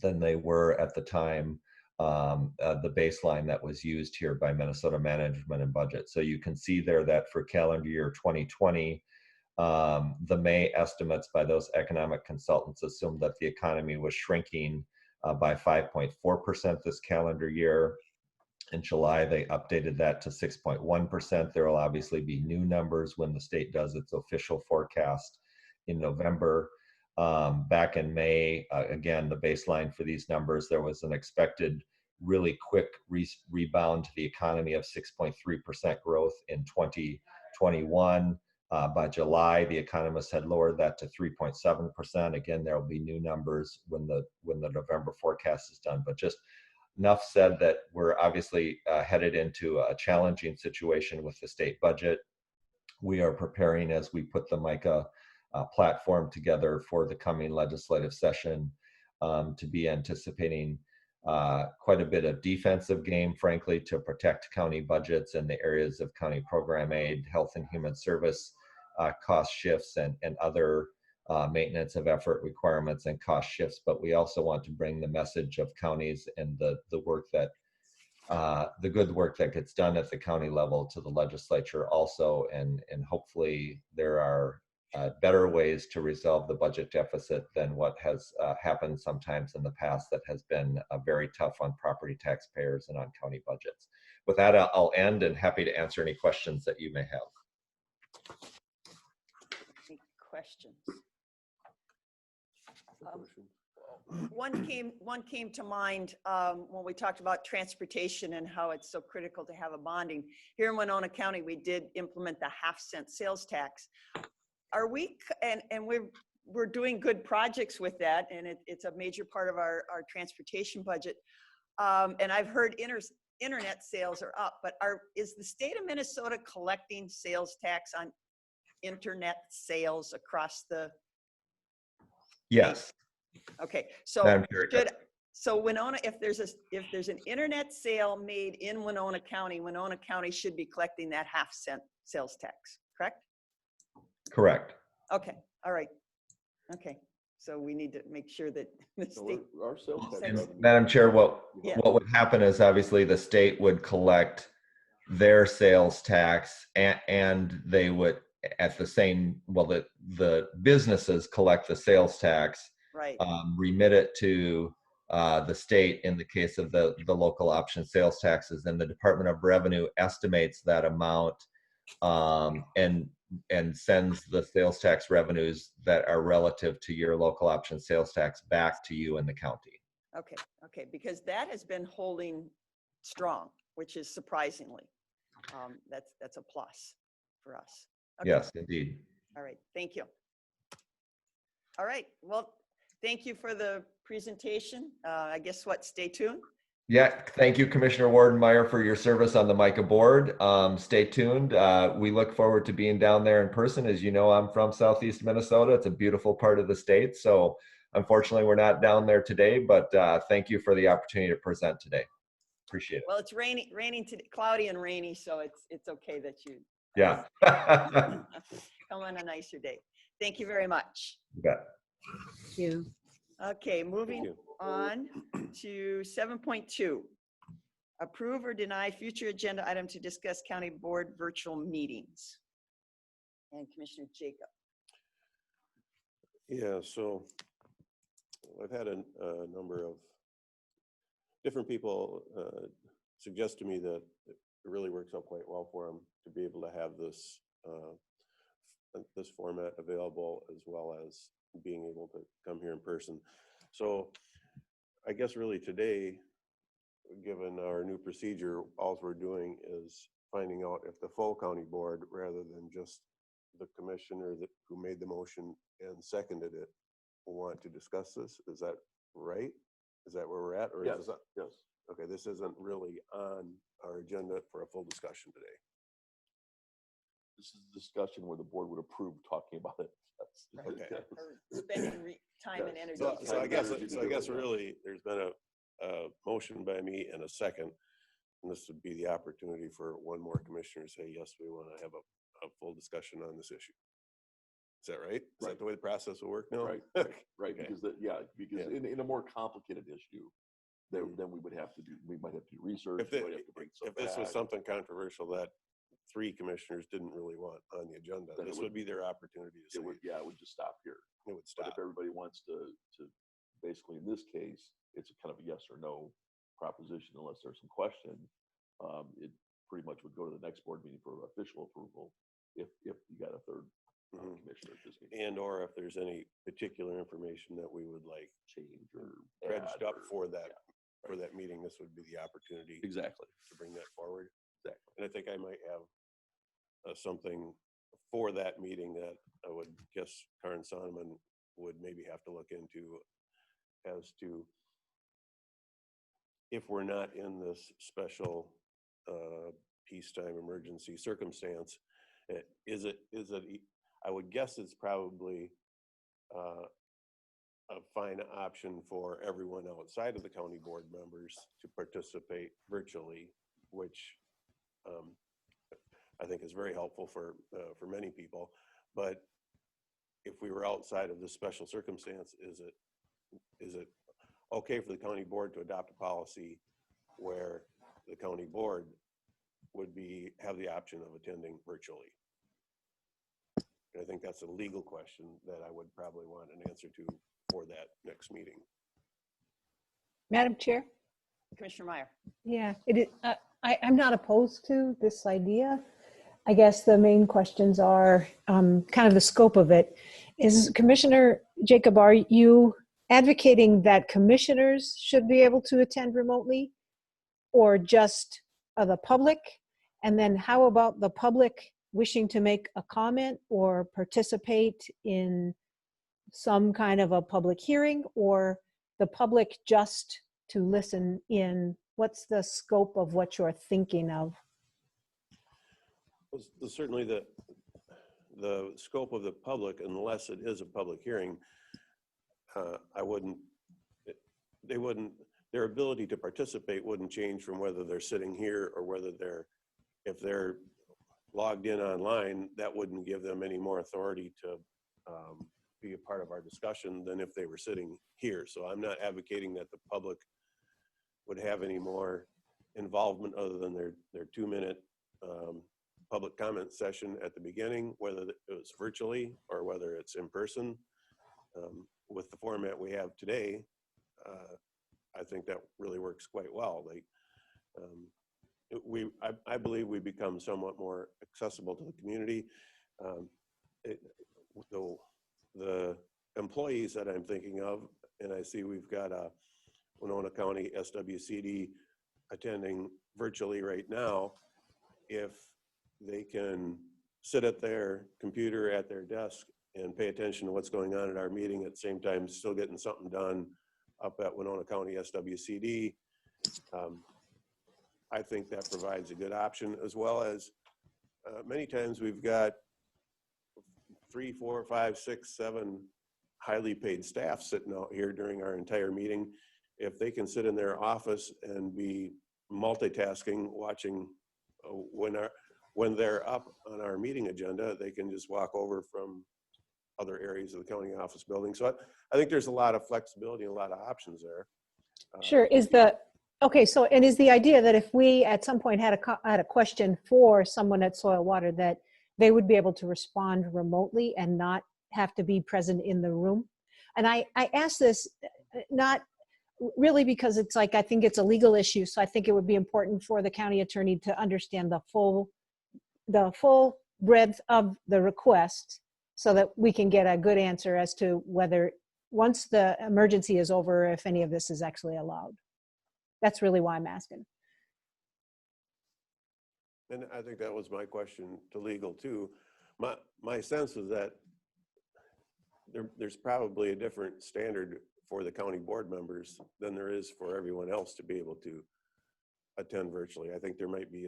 than they were at the time, the baseline that was used here by Minnesota Management and Budget. So you can see there that for calendar year 2020, the May estimates by those economic consultants assumed that the economy was shrinking by 5.4% this calendar year. In July, they updated that to 6.1%. There will obviously be new numbers when the state does its official forecast in November. Back in May, again, the baseline for these numbers, there was an expected really quick rebound to the economy of 6.3% growth in 2021. By July, the economists had lowered that to 3.7%. Again, there will be new numbers when the November forecast is done, but just enough said that we're obviously headed into a challenging situation with the state budget. We are preparing as we put the MICA platform together for the coming legislative session to be anticipating quite a bit of defensive game, frankly, to protect county budgets in the areas of county program aid, health and human service cost shifts, and other maintenance of effort requirements and cost shifts. But we also want to bring the message of counties and the work that the good work that gets done at the county level to the legislature also, and hopefully there are better ways to resolve the budget deficit than what has happened sometimes in the past that has been very tough on property taxpayers and on county budgets. With that, I'll end and happy to answer any questions that you may have. Any questions? One came to mind when we talked about transportation and how it's so critical to have a bonding. Here in Winona County, we did implement the half-cent sales tax. Are we, and we're doing good projects with that, and it's a major part of our transportation budget. And I've heard internet sales are up, but is the state of Minnesota collecting sales tax on internet sales across the? Yes. Okay, so Winona, if there's an internet sale made in Winona County should be collecting that half-cent sales tax, correct? Correct. Okay, all right. Okay, so we need to make sure that the state. Our sales tax. Madam Chair, what would happen is obviously the state would collect their sales tax, and they would at the same, well, the businesses collect the sales tax, right, remit it to the state in the case of the local option sales taxes, and the Department of Revenue estimates that amount and sends the sales tax revenues that are relative to your local option sales tax back to you in the county. Okay, okay, because that has been holding strong, which is surprisingly, that's a plus for us. Okay. Yes, indeed. All right, thank you. All right, well, thank you for the presentation. I guess what, stay tuned? Yeah, thank you, Commissioner Wardenmeyer, for your service on the MICA board. Stay tuned. We look forward to being down there in person. As you know, I'm from Southeast Minnesota. It's a beautiful part of the state. So unfortunately, we're not down there today, but thank you for the opportunity to present today. Appreciate it. Well, it's raining today, cloudy and rainy, so it's okay that you Yeah. come on a nicer day. Thank you very much. You bet. Thank you. Okay, moving on to 7.2. Approve or deny future agenda item to discuss county board virtual meetings. And Commissioner Jacob. Yeah, so I've had a number of different people suggest to me that it really works out quite well for them to be able to have this this format available, as well as being able to come here in person. So I guess really today, given our new procedure, all we're doing is finding out if the full county board, rather than just the commissioner who made the motion and seconded it, want to discuss this. Is that right? Is that where we're at? Or Yes, is this, yes. okay, this isn't really on our agenda for a full discussion today. This is a discussion where the board would approve talking about it. Yes. Okay. Yes. Or spending time and energy. So I guess really there's been a motion by me and a second, and this would be the opportunity for one more commissioner to say, yes, we want to have a full discussion on this issue. Is that right? Is that the way the process will work now? Right, right. Okay. Because in a more complicated issue, then we would have to do, we might have to do research. If we might have to bring stuff this was back. something controversial that 3 commissioners didn't really want on the agenda, Then it this would be their opportunity to say, it would just stop here. it would But stop. if everybody wants to basically, in this case, it's a kind of a yes or no proposition unless there's some question. It pretty much would go to the next board meeting for official approval if you got a third commissioner at this meeting. And or if there's any particular information that we would like Change or dredged add up or- for that yeah, for that meeting, this would be the opportunity exactly. to bring that forward. Exactly. And I think I might have something for that meeting that I would guess Karen Sonneman would maybe have to look into as to if we're not in this special peacetime emergency circumstance, is it, I would guess it's probably a fine option for everyone outside of the county board members to participate virtually, which I think is very helpful for many people. But if we were outside of this special circumstance, is it okay for the county board to adopt a policy where the county board would have the option of attending virtually? And I think that's a legal question that I would probably want an answer to for that next meeting. Madam Chair? Commissioner Meyer. Yeah, it is, I'm not opposed to this idea. I guess the main questions are kind of the scope of it. Is Commissioner Jacob, are you advocating that commissioners should be able to attend remotely or just the public? And then how about the public wishing to make a comment or participate in some kind of a public hearing, or the public just to listen in? What's the scope of what you're thinking of? Well, certainly the scope of the public, unless it is a public hearing, their ability to participate wouldn't change from whether they're sitting here or whether if they're logged in online. That wouldn't give them any more authority to be a part of our discussion than if they were sitting here. So I'm not advocating that the public would have any more involvement other than their 2-minute public comment session at the beginning, whether it was virtually or whether it's in person. With the format we have today, I think that really works quite well. I believe we become somewhat more accessible to the community. The employees that I'm thinking of, and I see we've got a Winona County SWCD attending virtually right now, if they can sit at their computer at their desk and pay attention to what's going on at our meeting at the same time, still getting something done up at Winona County SWCD, I think that provides a good option, as well as many times we've got 3, 4, 5, 6, 7 highly paid staff sitting out here during our entire meeting. If they can sit in their office and be multitasking, watching when they're up on our meeting agenda, they can just walk over from other areas of the county office building. So I think there's a lot of flexibility and a lot of options there. Sure. Okay, so, and is the idea that if we at some point had a question for someone at Soil Water, that they would be able to respond remotely and not have to be present in the room? And I ask this not really because it's like, I think it's a legal issue, so I think it would be important for the county attorney to understand the full breadth of the request, so that we can get a good answer as to whether, once the emergency is over, if any of this is actually allowed. That's really why I'm asking. And I think that was my question to legal too. My sense is that there's probably a different standard for the county board members than there is for everyone else to be able to attend virtually. I think there might be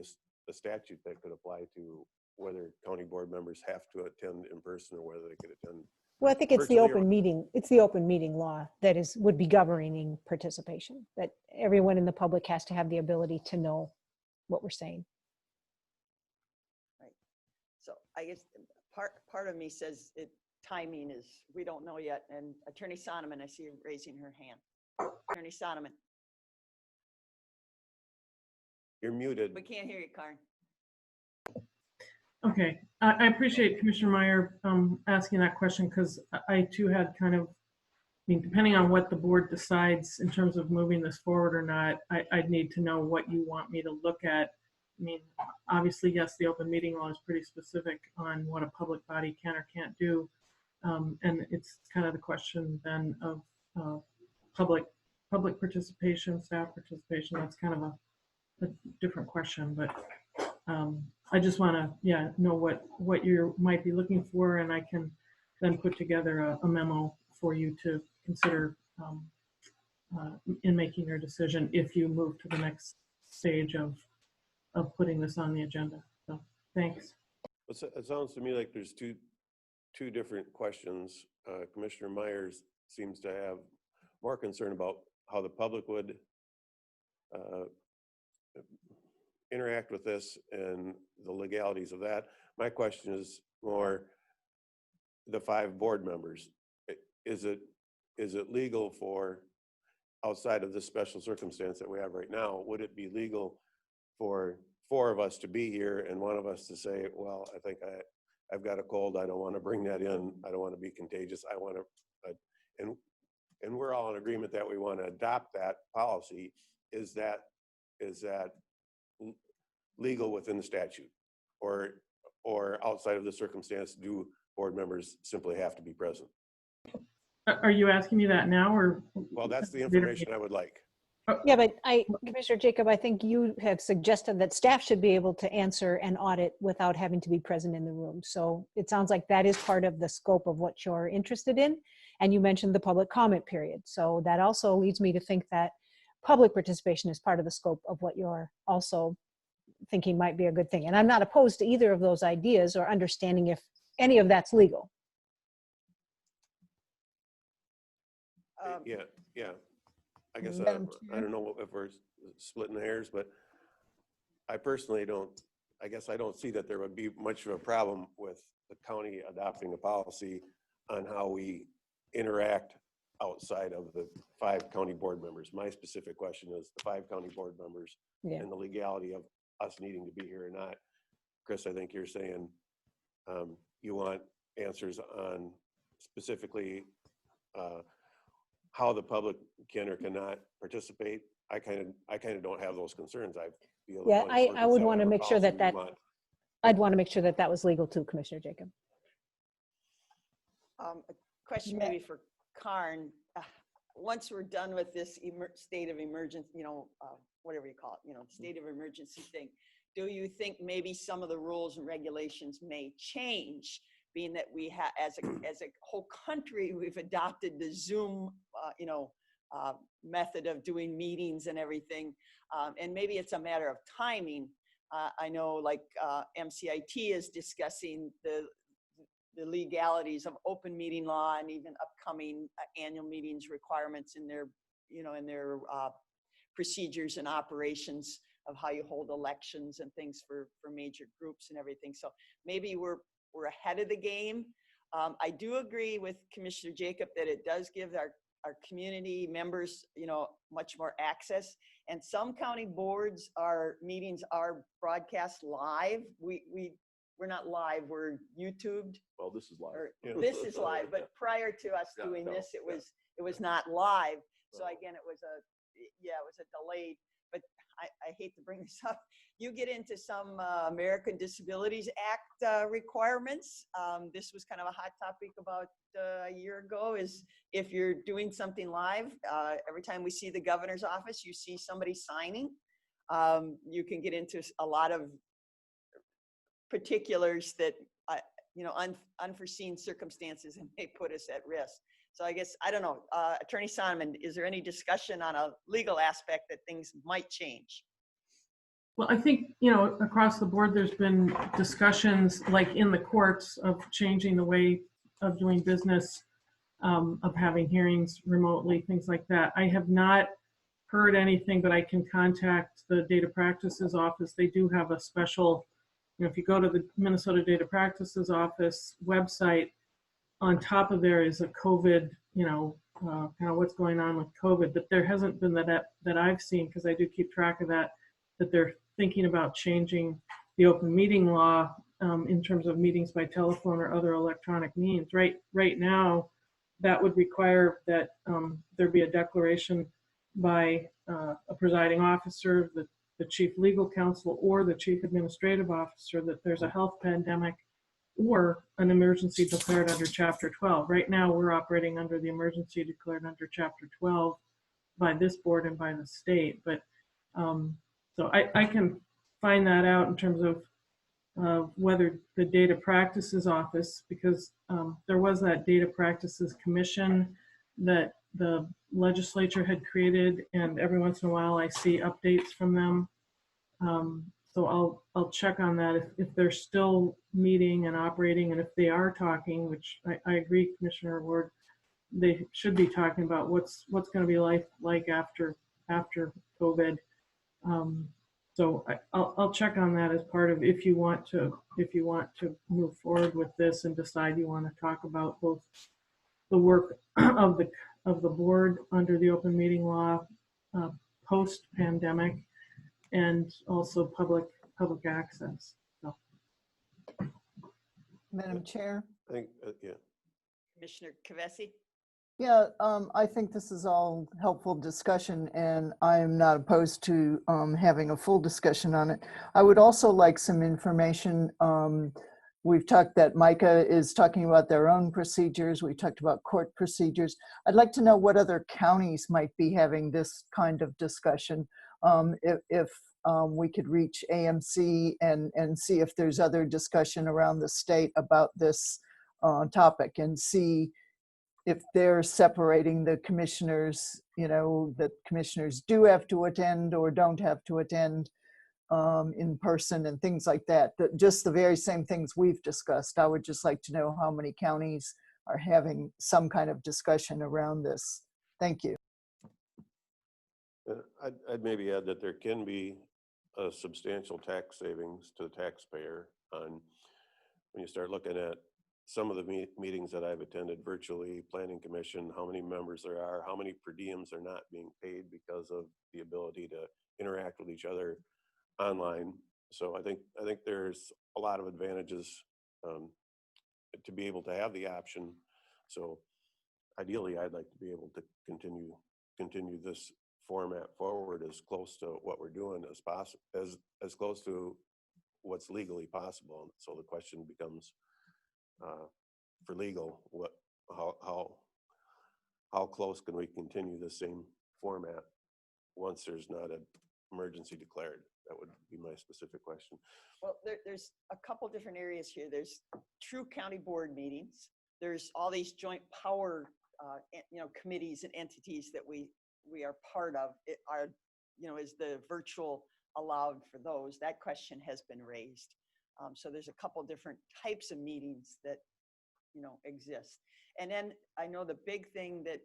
a statute that could apply to whether county board members have to attend in person or whether they could attend. Well, I think it's the virtually open meeting. It's the open meeting law that would be governing participation. That everyone in the public has to have the ability to know what we're saying. Right. So I guess part of me says timing is, we don't know yet. And Attorney Sonneman, I see you raising her hand. Attorney Sonneman. You're muted. We can't hear you, Karen. Okay, I appreciate Commissioner Meyer asking that question, because I too had kind of, I mean, depending on what the board decides in terms of moving this forward or not, I'd need to know what you want me to look at. I mean, obviously, yes, the open meeting law is pretty specific on what a public body can or can't do. And it's kind of the question then of public participation, staff participation. That's kind of a different question, but I just want to, know what you might be looking for, and I can then put together a memo for you to consider in making your decision if you move to the next stage of putting this on the agenda. So, thanks. It sounds to me like there's two different questions. Commissioner Myers seems to have more concern about how the public would interact with this and the legalities of that. My question is more the 5 board members. Is it legal for, outside of this special circumstance that we have right now, would it be legal for 4 of us to be here and one of us to say, well, I think I've got a cold, I don't want to bring that in, I don't want to be contagious, I want to, and we're all in agreement that we want to adopt that policy. Is that legal within the statute, or outside of the circumstance, do board members simply have to be present? Are you asking me that now, or? Well, that's the information I would like. Yeah, but Commissioner Jacob, I think you have suggested that staff should be able to answer an audit without having to be present in the room. So it sounds like that is part of the scope of what you're interested in. And you mentioned the public comment period. So that also leads me to think that public participation is part of the scope of what you're also thinking might be a good thing. And I'm not opposed to either of those ideas or understanding if any of that's legal. Yeah. I guess Madam I don't know if we're splitting hairs, but I personally don't see that there would be much of a problem with the county adopting a policy on how we interact outside of the 5 county board members. My specific question is the 5 county board members and the legality of us needing to be here or not. Chris, I think you're saying you want answers on specifically how the public can or cannot participate, I kind of don't have those concerns. I feel the Yeah, public's I working would set want to whatever make sure policy that we want. I'd want to make sure that that was legal too, Commissioner Jacob. A question Yeah. maybe for Karn. Once we're done with this state of emergency, whatever you call it, state of emergency thing, do you think maybe some of the rules and regulations may change, being that we have, as a whole country, we've adopted the Zoom, method of doing meetings and everything, and maybe it's a matter of timing. I know, like MCIT is discussing the legalities of open meeting law and even upcoming annual meetings requirements in their, in their procedures and operations of how you hold elections and things for major groups and everything. So maybe we're ahead of the game. I do agree with Commissioner Jacob that it does give our community members, much more access. And some county boards, our meetings are broadcast live. We're not live, we're YouTubed. Well, this is live. This is live, but prior to us doing this, it was not live. So again, it was a delayed, but I hate to bring this up. You get into some American Disabilities Act requirements. This was kind of a hot topic about a year ago, is if you're doing something live, every time we see the governor's office, you see somebody signing. You can get into a lot of particulars that, unforeseen circumstances and may put us at risk. So I guess, I don't know, Attorney Sonneman, is there any discussion on a legal aspect that things might change? Well, I think, across the board, there's been discussions like in the courts of changing the way of doing business, of having hearings remotely, things like that. I have not heard anything, but I can contact the data practices office. They do have a special, if you go to the Minnesota Data Practices Office website, on top of there is a COVID, kind of what's going on with COVID, but there hasn't been that I've seen, because I do keep track of that they're thinking about changing the open meeting law in terms of meetings by telephone or other electronic means. Right now, that would require that there be a declaration by a presiding officer, the chief legal counsel, or the chief administrative officer that there's a health pandemic or an emergency declared under Chapter 12. Right now, we're operating under the emergency declared under Chapter 12 by this board and by the state. But so I can find that out in terms of whether the Data Practices Office, because there was that Data Practices Commission that the legislature had created, and every once in a while I see updates from them. So I'll check on that if they're still meeting and operating, and if they are talking, which I agree, Commissioner Ward, they should be talking about what's going to be like after COVID. So I'll check on that as part of, if you want to move forward with this and decide you want to talk about both the work of the board under the open meeting law post pandemic, and also public access. So. Madam Chair? I think, yeah. Commissioner Kavesi? Yeah, I think this is all helpful discussion, and I'm not opposed to having a full discussion on it. I would also like some information. We've talked that Micah is talking about their own procedures. We talked about court procedures. I'd like to know what other counties might be having this kind of discussion. If we could reach AMC and see if there's other discussion around the state about this topic, and see if they're separating the commissioners, that commissioners do have to attend or don't have to attend in person and things like that. Just the very same things we've discussed. I would just like to know how many counties are having some kind of discussion around this. Thank you. I'd maybe add that there can be a substantial tax savings to the taxpayer on when you start looking at some of the meetings that I've attended virtually, Planning Commission, how many members there are, how many per diems are not being paid because of the ability to interact with each other online. So I think there's a lot of advantages to be able to have the option. So ideally, I'd like to be able to continue this format forward as close to what we're doing as possible, as close to what's legally possible. So the question becomes, for legal, how close can we continue the same format once there's not an emergency declared? That would be my specific question. Well, there's a couple different areas here. There's true county board meetings. There's all these joint power, committees and entities that we are part of. Is the virtual allowed for those? That question has been raised. So there's a couple different types of meetings that, exist. And then I know the big thing that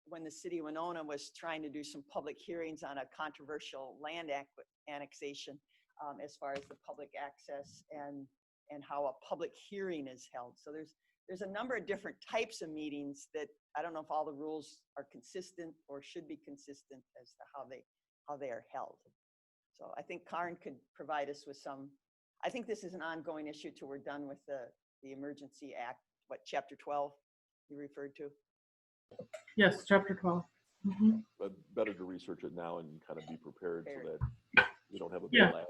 when the city of Winona was trying to do some public hearings on a controversial land annexation, as far as the public access and how a public hearing is held. So there's a number of different types of meetings that I don't know if all the rules are consistent or should be consistent as to how they are held. So I think Karen could provide us with some. I think this is an ongoing issue till we're done with the Emergency Act, Chapter 12 you referred to? Yes, Chapter 12. Mhm. But better to research it now and kind of be prepared so that we don't have a big Yeah. lag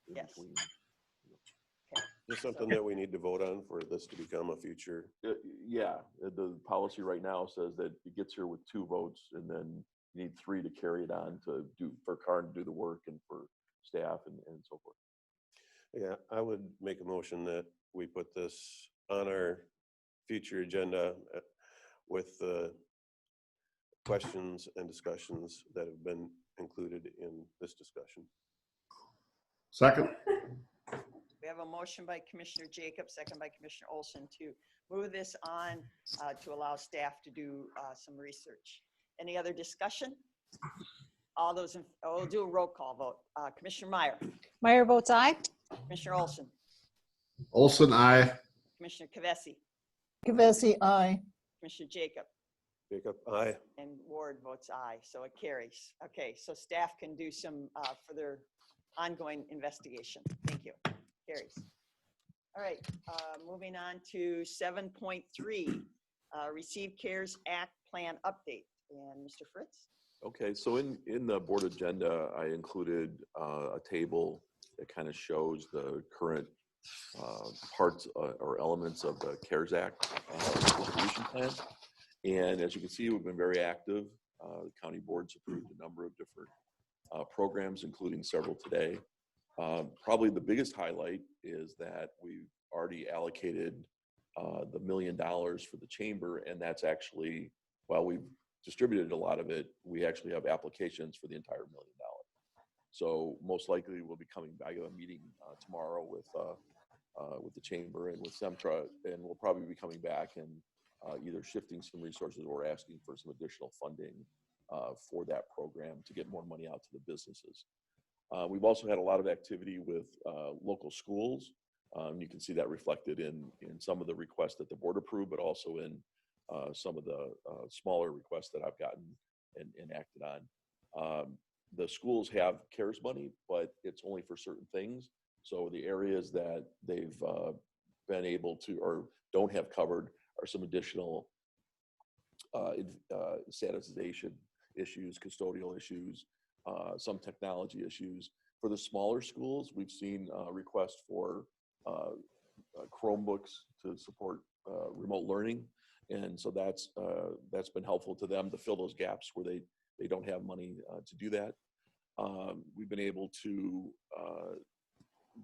in Yes. between. Okay. Is this something that we need to vote on for this to become a future? Yeah, the policy right now says that it gets here with 2 votes, and then you need 3 to carry it on for Karen to do the work and for staff and so forth. Yeah, I would make a motion that we put this on our future agenda with the questions and discussions that have been included in this discussion. Second. We have a motion by Commissioner Jacobs, second by Commissioner Olson to move this on to allow staff to do some research. Any other discussion? All those, we'll do a roll call vote. Commissioner Meyer. Meyer votes aye. Commissioner Olson. Olson, aye. Commissioner Kavesi. Kavesi, aye. Commissioner Jacob. Jacob, aye. And Ward votes aye, so it carries. Okay, so staff can do some further ongoing investigation. Thank you. Carries. All right, moving on to 7.3, Receive CARES Act Plan Update. And Mr. Fritz? Okay, so in the board agenda, I included a table that kind of shows the current parts or elements of the CARES Act distribution plan. And as you can see, we've been very active. The county boards approved a number of different programs, including several today. Probably the biggest highlight is that we've already allocated the $1 million for the chamber, and that's actually, while we've distributed a lot of it, we actually have applications for the entire $1 million. So most likely we'll be coming back to a meeting tomorrow with the chamber and with SEMTRA, and we'll probably be coming back and either shifting some resources or asking for some additional funding for that program to get more money out to the businesses. We've also had a lot of activity with local schools. You can see that reflected in some of the requests that the board approved, but also in some of the smaller requests that I've gotten and acted on. The schools have CARES money, but it's only for certain things. So the areas that they've been able to or don't have covered are some additional sanitization issues, custodial issues, some technology issues. For the smaller schools, we've seen requests for Chromebooks to support remote learning. And so that's been helpful to them to fill those gaps where they don't have money to do that. We've been able to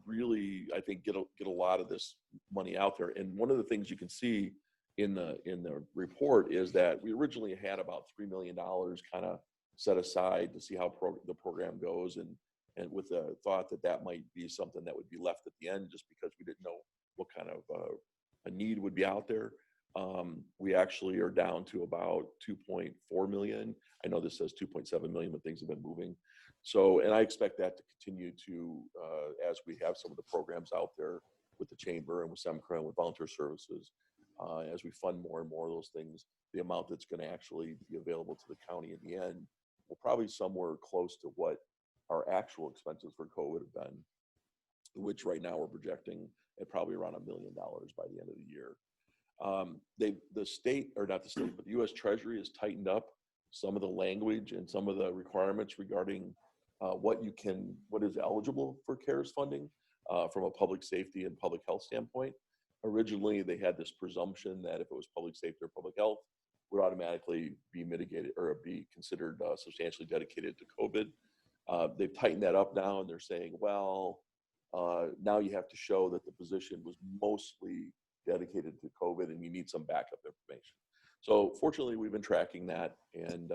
really, I think, get a lot of this money out there. And one of the things you can see in the report is that we originally had about $3 million kind of set aside to see how the program goes, and with the thought that might be something that would be left at the end just because we didn't know what kind of a need would be out there. We actually are down to about 2.4 million. I know this says 2.7 million, but things have been moving. So, and I expect that to continue to, as we have some of the programs out there with the chamber and with SEMCRA and with volunteer services, as we fund more and more of those things, the amount that's going to actually be available to the county in the end will probably somewhere close to what our actual expenses for COVID have been, which right now we're projecting at probably around $1 million by the end of the year. The state, or not the state, but the U.S. Treasury has tightened up some of the language and some of the requirements regarding what is eligible for CARES funding from a public safety and public health standpoint. Originally, they had this presumption that if it was public safety or public health, would automatically be mitigated or be considered substantially dedicated to COVID. They've tightened that up now, and they're saying, well, now you have to show that the position was mostly dedicated to COVID and you need some backup information. So fortunately, we've been tracking that, and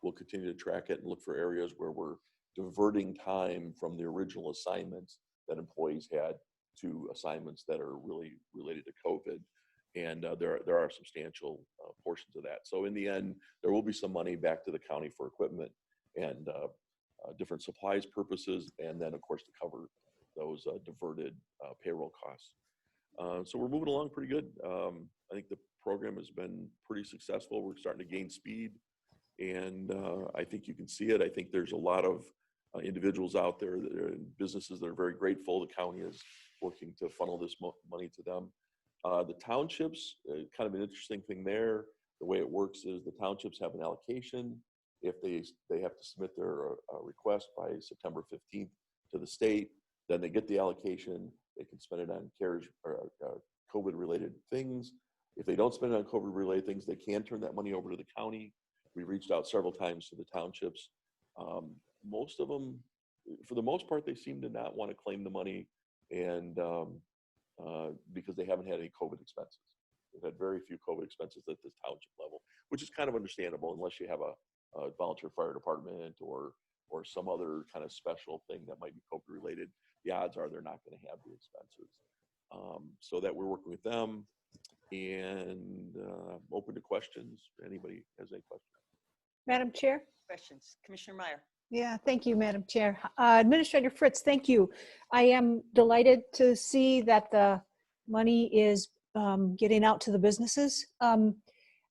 we'll continue to track it and look for areas where we're diverting time from the original assignments that employees had to assignments that are really related to COVID. And there are substantial portions of that. So in the end, there will be some money back to the county for equipment and different supplies purposes, and then of course to cover those diverted payroll costs. So we're moving along pretty good. I think the program has been pretty successful. We're starting to gain speed, and I think you can see it. I think there's a lot of individuals out there that are in businesses that are very grateful. The county is working to funnel this money to them. The townships, kind of an interesting thing there. The way it works is the townships have an allocation. If they have to submit their request by September 15th to the state, then they get the allocation. They can spend it on CARES or COVID-related things. If they don't spend it on COVID-related things, they can turn that money over to the county. We reached out several times to the townships. Most of them, for the most part, they seem to not want to claim the money, and because they haven't had any COVID expenses. They've had very few COVID expenses at this township level, which is kind of understandable unless you have a volunteer fire department or some other kind of special thing that might be COVID related. The odds are they're not going to have the expenses. So that we're working with them, and open to questions. Anybody has any questions? Madam Chair? Questions? Commissioner Meyer? Yeah, thank you, Madam Chair. Administrator Fritz, thank you. I am delighted to see that the money is getting out to the businesses.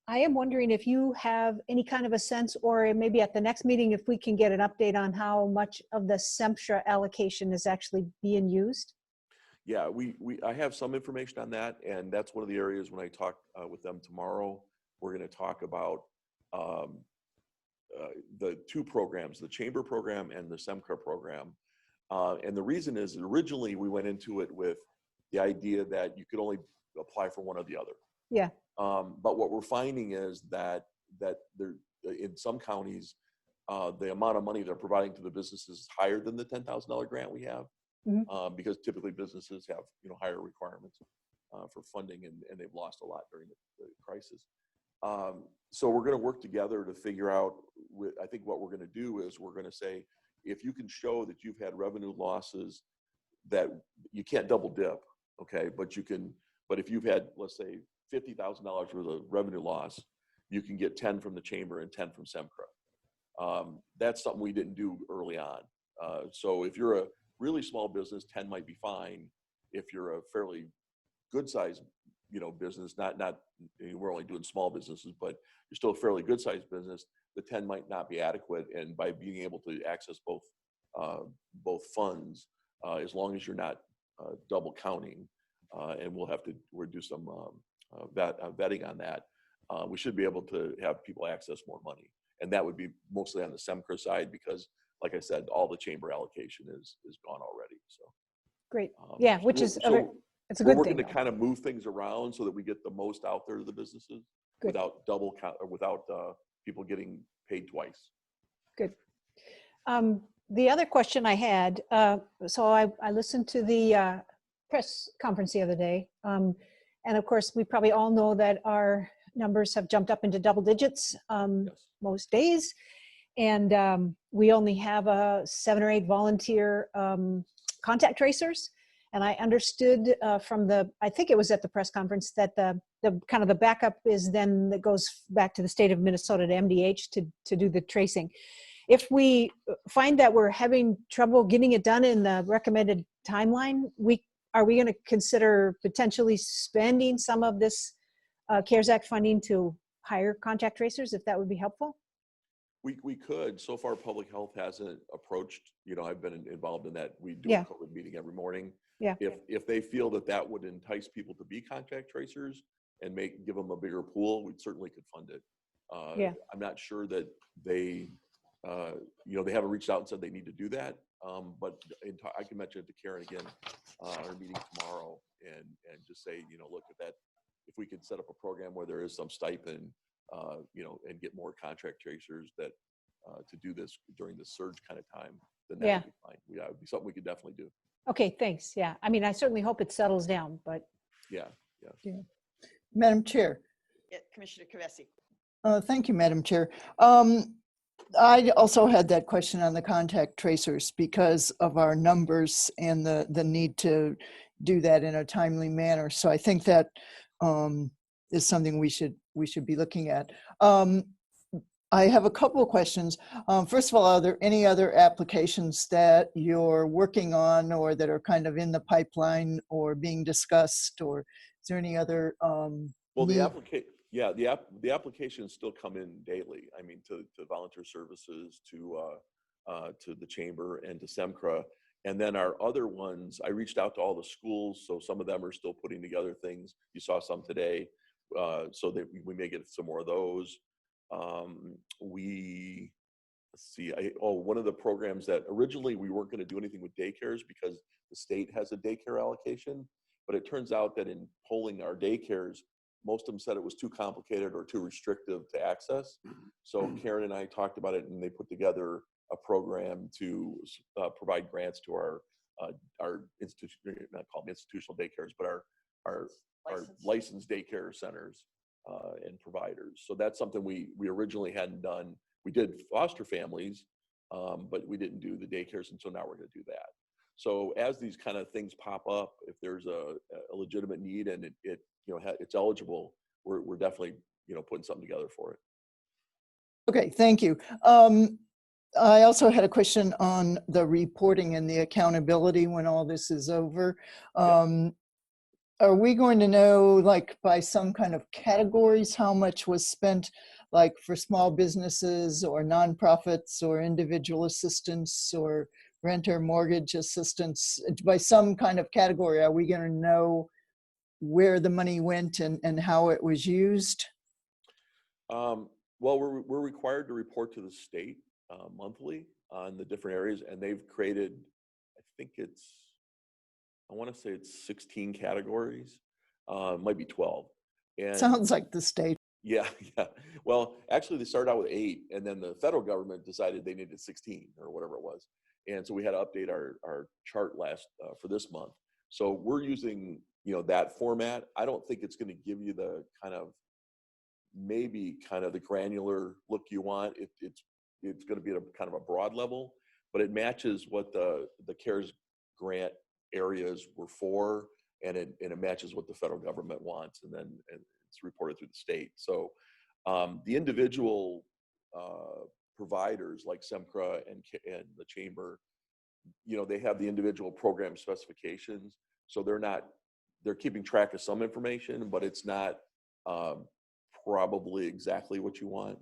I am wondering if you have any kind of a sense, or maybe at the next meeting, if we can get an update on how much of the SEMSHA allocation is actually being used. Yeah, I have some information on that, and that's one of the areas when I talk with them tomorrow, we're going to talk about the two programs, the chamber program and the SEMCRA program. And the reason is originally we went into it with the idea that you could only apply for one or the other. Yeah. But what we're finding is that there, in some counties, the amount of money they're providing to the businesses is higher than the $10,000 grant we have, because typically businesses have higher requirements for funding, and they've lost a lot during the crisis. So we're going to work together to figure out. I think what we're going to do is we're going to say, if you can show that you've had revenue losses, that you can't double dip, okay? But you can. But if you've had, let's say, $50,000 worth of revenue loss, you can get 10 from the chamber and 10 from SEMCRA. That's something we didn't do early on. So if you're a really small business, 10 might be fine. If you're a fairly good sized, business, not we're only doing small businesses, but you're still a fairly good sized business, the 10 might not be adequate. And by being able to access both funds, as long as you're not double counting, and we'll do some vetting on that, we should be able to have people access more money. And that would be mostly on the SEMCRA side, because like I said, all the chamber allocation is gone already. So great. Yeah, which is it's a good thing. We're working to kind of move things around so that we get the most out there to the businesses without double count, or without people getting paid twice. Good. The other question I had, so I listened to the press conference the other day, and of course we probably all know that our numbers have jumped up into double digits most days, and we only have 7 or 8 volunteer contact tracers. And I understood from I think it was at the press conference, that the kind of the backup is then that goes back to the state of Minnesota, to MDH, to do the tracing. If we find that we're having trouble getting it done in the recommended timeline, are we going to consider potentially spending some of this CARES Act funding to hire contact tracers, if that would be helpful? We could. So far, public health hasn't approached. I've been involved in that. We do a COVID meeting every morning. Yeah. If they feel that would entice people to be contact tracers, and give them a bigger pool, we certainly could fund it. Yeah. I'm not sure that they, they haven't reached out and said they need to do that. But I can mention it to Karen again, our meeting tomorrow, and just say, look at that, if we could set up a program where there is some stipend, and get more contract tracers that to do this during the surge kind of time, then that would be fine. Yeah, it would be something we could definitely do. Okay, thanks. Yeah. I mean, I certainly hope it settles down, but. Yeah. Madam Chair. Yeah, Commissioner Kavesi. Thank you, Madam Chair. I also had that question on the contact tracers because of our numbers and the need to do that in a timely manner. So I think that is something we should be looking at. I have a couple of questions. First of all, are there any other applications that you're working on or that are kind of in the pipeline or being discussed, or is there any other Well, need? the applications still come in daily. I mean, to volunteer services, to the chamber, and to SEMCRA. And then our other ones, I reached out to all the schools, so some of them are still putting together things. You saw some today, so that we may get some more of those. Let's see, one of the programs that originally we weren't going to do anything with daycares because the state has a daycare allocation, but it turns out that in polling our daycares, most of them said it was too complicated or too restrictive to access. So Karen and I talked about it, and they put together a program to provide grants to our institution, not called institutional daycares, but our licensed daycare centers and providers. So that's something we originally hadn't done. We did foster families, but we didn't do the daycares, and so now we're going to do that. So as these kind of things pop up, if there's a legitimate need and it's eligible, we're definitely putting something together for it. Okay, thank you. I also had a question on the reporting and the accountability when all this is over. Are we going to know, like, by some kind of categories how much was spent, like for small businesses or nonprofits or individual assistance or renter mortgage assistance? By some kind of category, are we going to know where the money went and how it was used? Well, we're required to report to the state monthly on the different areas, and they've created, I want to say it's 16 categories, might be 12. And Sounds like the state. Yeah. Well, actually, they started out with 8, and then the federal government decided they needed 16 or whatever it was, and so we had to update our chart for this month. So we're using that format. I don't think it's going to give you the maybe the granular look you want. It's going to be at a kind of a broad level, but it matches what the CARES grant areas were for, and it matches what the federal government wants, and then it's reported through the state. So the individual providers like SEMCRA and the chamber, they have the individual program specifications, so they're keeping track of some information, but it's not probably exactly what you want.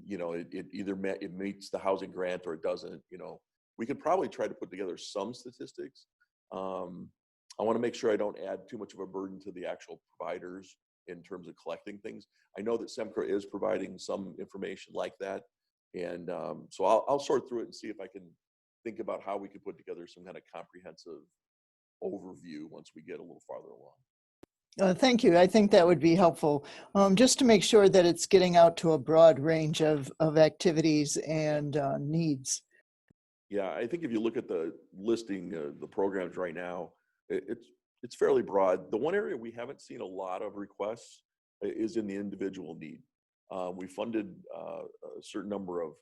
It either it meets the housing grant or it doesn't. We could probably try to put together some statistics. I want to make sure I don't add too much of a burden to the actual providers in terms of collecting things. I know that SEMCRA is providing some information like that, and so I'll sort through it and see if I can think about how we could put together some kind of comprehensive overview once we get a little farther along. Thank you. I think that would be helpful, just to make sure that it's getting out to a broad range of activities and needs. Yeah, I think if you look at the listing, the programs right now, it's fairly broad. The one area we haven't seen a lot of requests is in the individual need. We funded a certain number of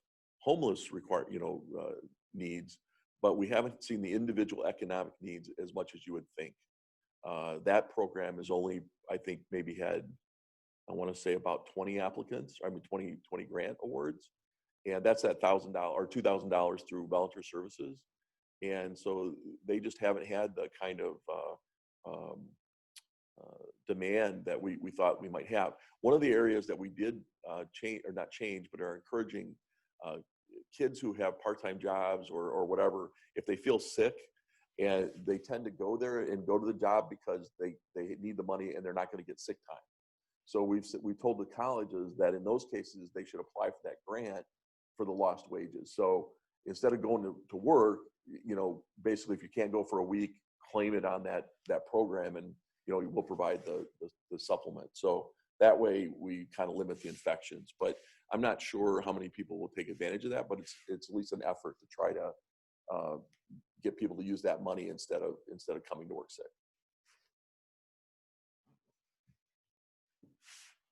homeless needs, but we haven't seen the individual economic needs as much as you would think. That program has only, I think, maybe had, I want to say about 20 applicants, 20 grant awards. And that's at $1,000 or $2,000 through volunteer services. And so they just haven't had the kind of demand that we thought we might have. One of the areas that we did change, or not change, but are encouraging kids who have part-time jobs or whatever, if they feel sick and they tend to go there and go to the job because they need the money and they're not going to get sick time. So we've told the colleges that in those cases they should apply for that grant for the lost wages. So instead of going to work, basically if you can't go for a week, claim it on that program, and we'll provide the supplement. So that way we kind of limit the infections. But I'm not sure how many people will take advantage of that, but it's at least an effort to try to get people to use that money instead of coming to work sick.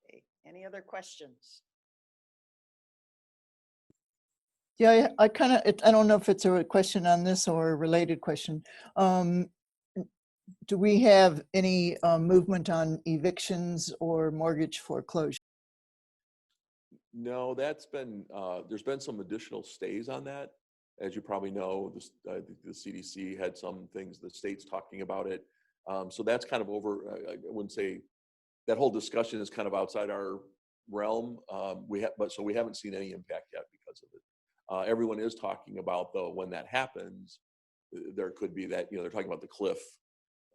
Okay. Any other questions? Yeah, I don't know if it's a question on this or a related question. Do we have any movement on evictions or mortgage foreclosure? No, there's been some additional stays on that. As you probably know, the CDC had some things, the state's talking about it. So that's kind of over. I wouldn't say that whole discussion is kind of outside our realm. We haven't seen any impact yet because of it. Everyone is talking about, though, when that happens, there could be that, they're talking about the cliff,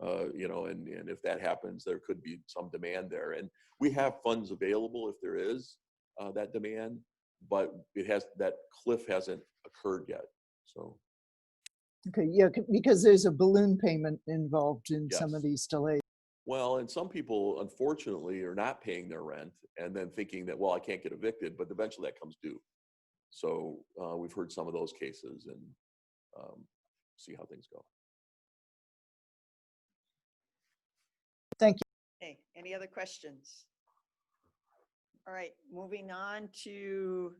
and if that happens, there could be some demand there. And we have funds available if there is that demand, but that cliff hasn't occurred yet. So. Okay, yeah, because there's a balloon payment involved in some of Yes. these delays. Well, and some people, unfortunately, are not paying their rent and then thinking that, well, I can't get evicted, but eventually that comes due. So we've heard some of those cases, and see how things go. Thank you. Okay, any other questions? All right, moving on to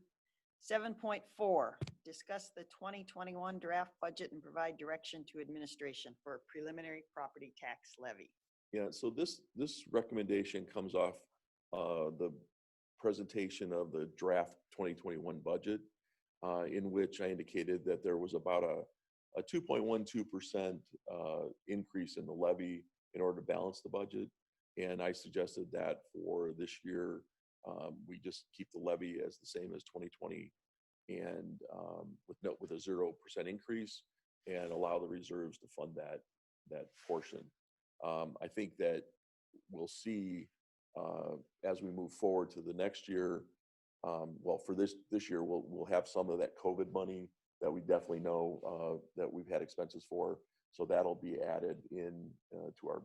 7.4, discuss the 2021 draft budget and provide direction to administration for a preliminary property tax levy. Yeah, so this recommendation comes off the presentation of the draft 2021 budget, in which I indicated that there was about a 2.12% increase in the levy in order to balance the budget. And I suggested that for this year, we just keep the levy as the same as 2020, and with a 0% increase, and allow the reserves to fund that portion. I think that we'll see as we move forward to the next year. Well, for this year, we'll have some of that COVID money that we definitely know that we've had expenses for, so that'll be added in to our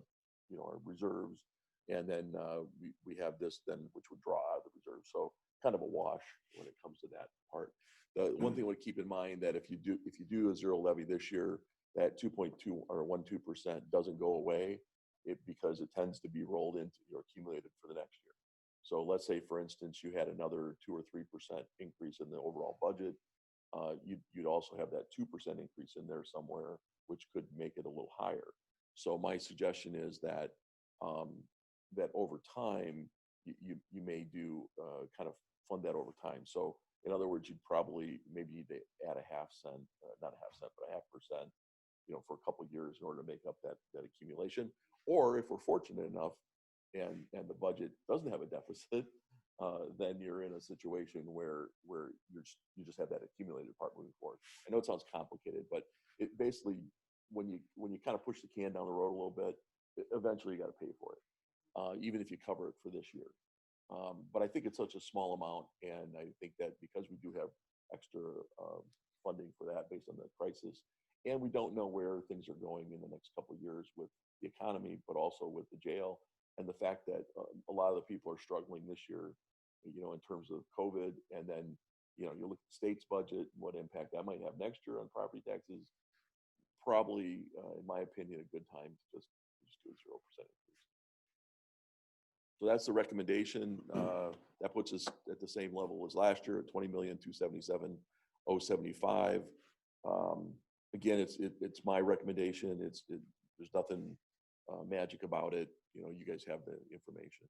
reserves, and then we have this then which would draw out of the reserves. So kind of a wash when it comes to that part. The one thing we keep in mind that if you do a zero levy this year, that 2.2 or 12% doesn't go away, because it tends to be rolled into or accumulated for the next year. So let's say, for instance, you had another 2 or 3% increase in the overall budget. You'd also have that 2% increase in there somewhere, which could make it a little higher. So my suggestion is that that over time, you may do kind of fund that over time. So in other words, you'd probably maybe need to add a half cent, not a half cent, but a 0.5%, for a couple of years in order to make up that accumulation. Or if we're fortunate enough and the budget doesn't have a deficit, then you're in a situation where you just have that accumulated part moving forward. I know it sounds complicated, but it basically, when you kind of push the can down the road a little bit, eventually you got to pay for it, even if you cover it for this year. But I think it's such a small amount, and I think that because we do have extra funding for that based on the crisis, and we don't know where things are going in the next couple of years with the economy, but also with the jail, and the fact that a lot of the people are struggling this year, in terms of COVID, and then, you look at the state's budget, what impact that might have next year on property taxes. Probably, in my opinion, a good time to just do a 0% increase. So that's the recommendation. That puts us at the same level as last year at $20,277,075. Again, it's my recommendation. There's nothing magic about it. You guys have the information.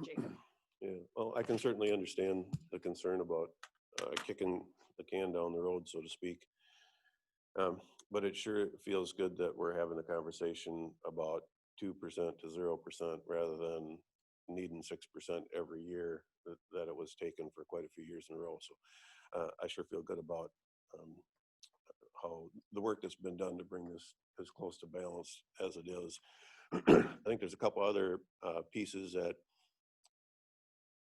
Jacob. Yeah, well, I can certainly understand the concern about kicking the can down the road, so to speak. But it sure feels good that we're having a conversation about 2% to 0% rather than needing 6% every year that it was taken for quite a few years in a row. So I sure feel good about how the work that's been done to bring this as close to balance as it is. I think there's a couple other pieces that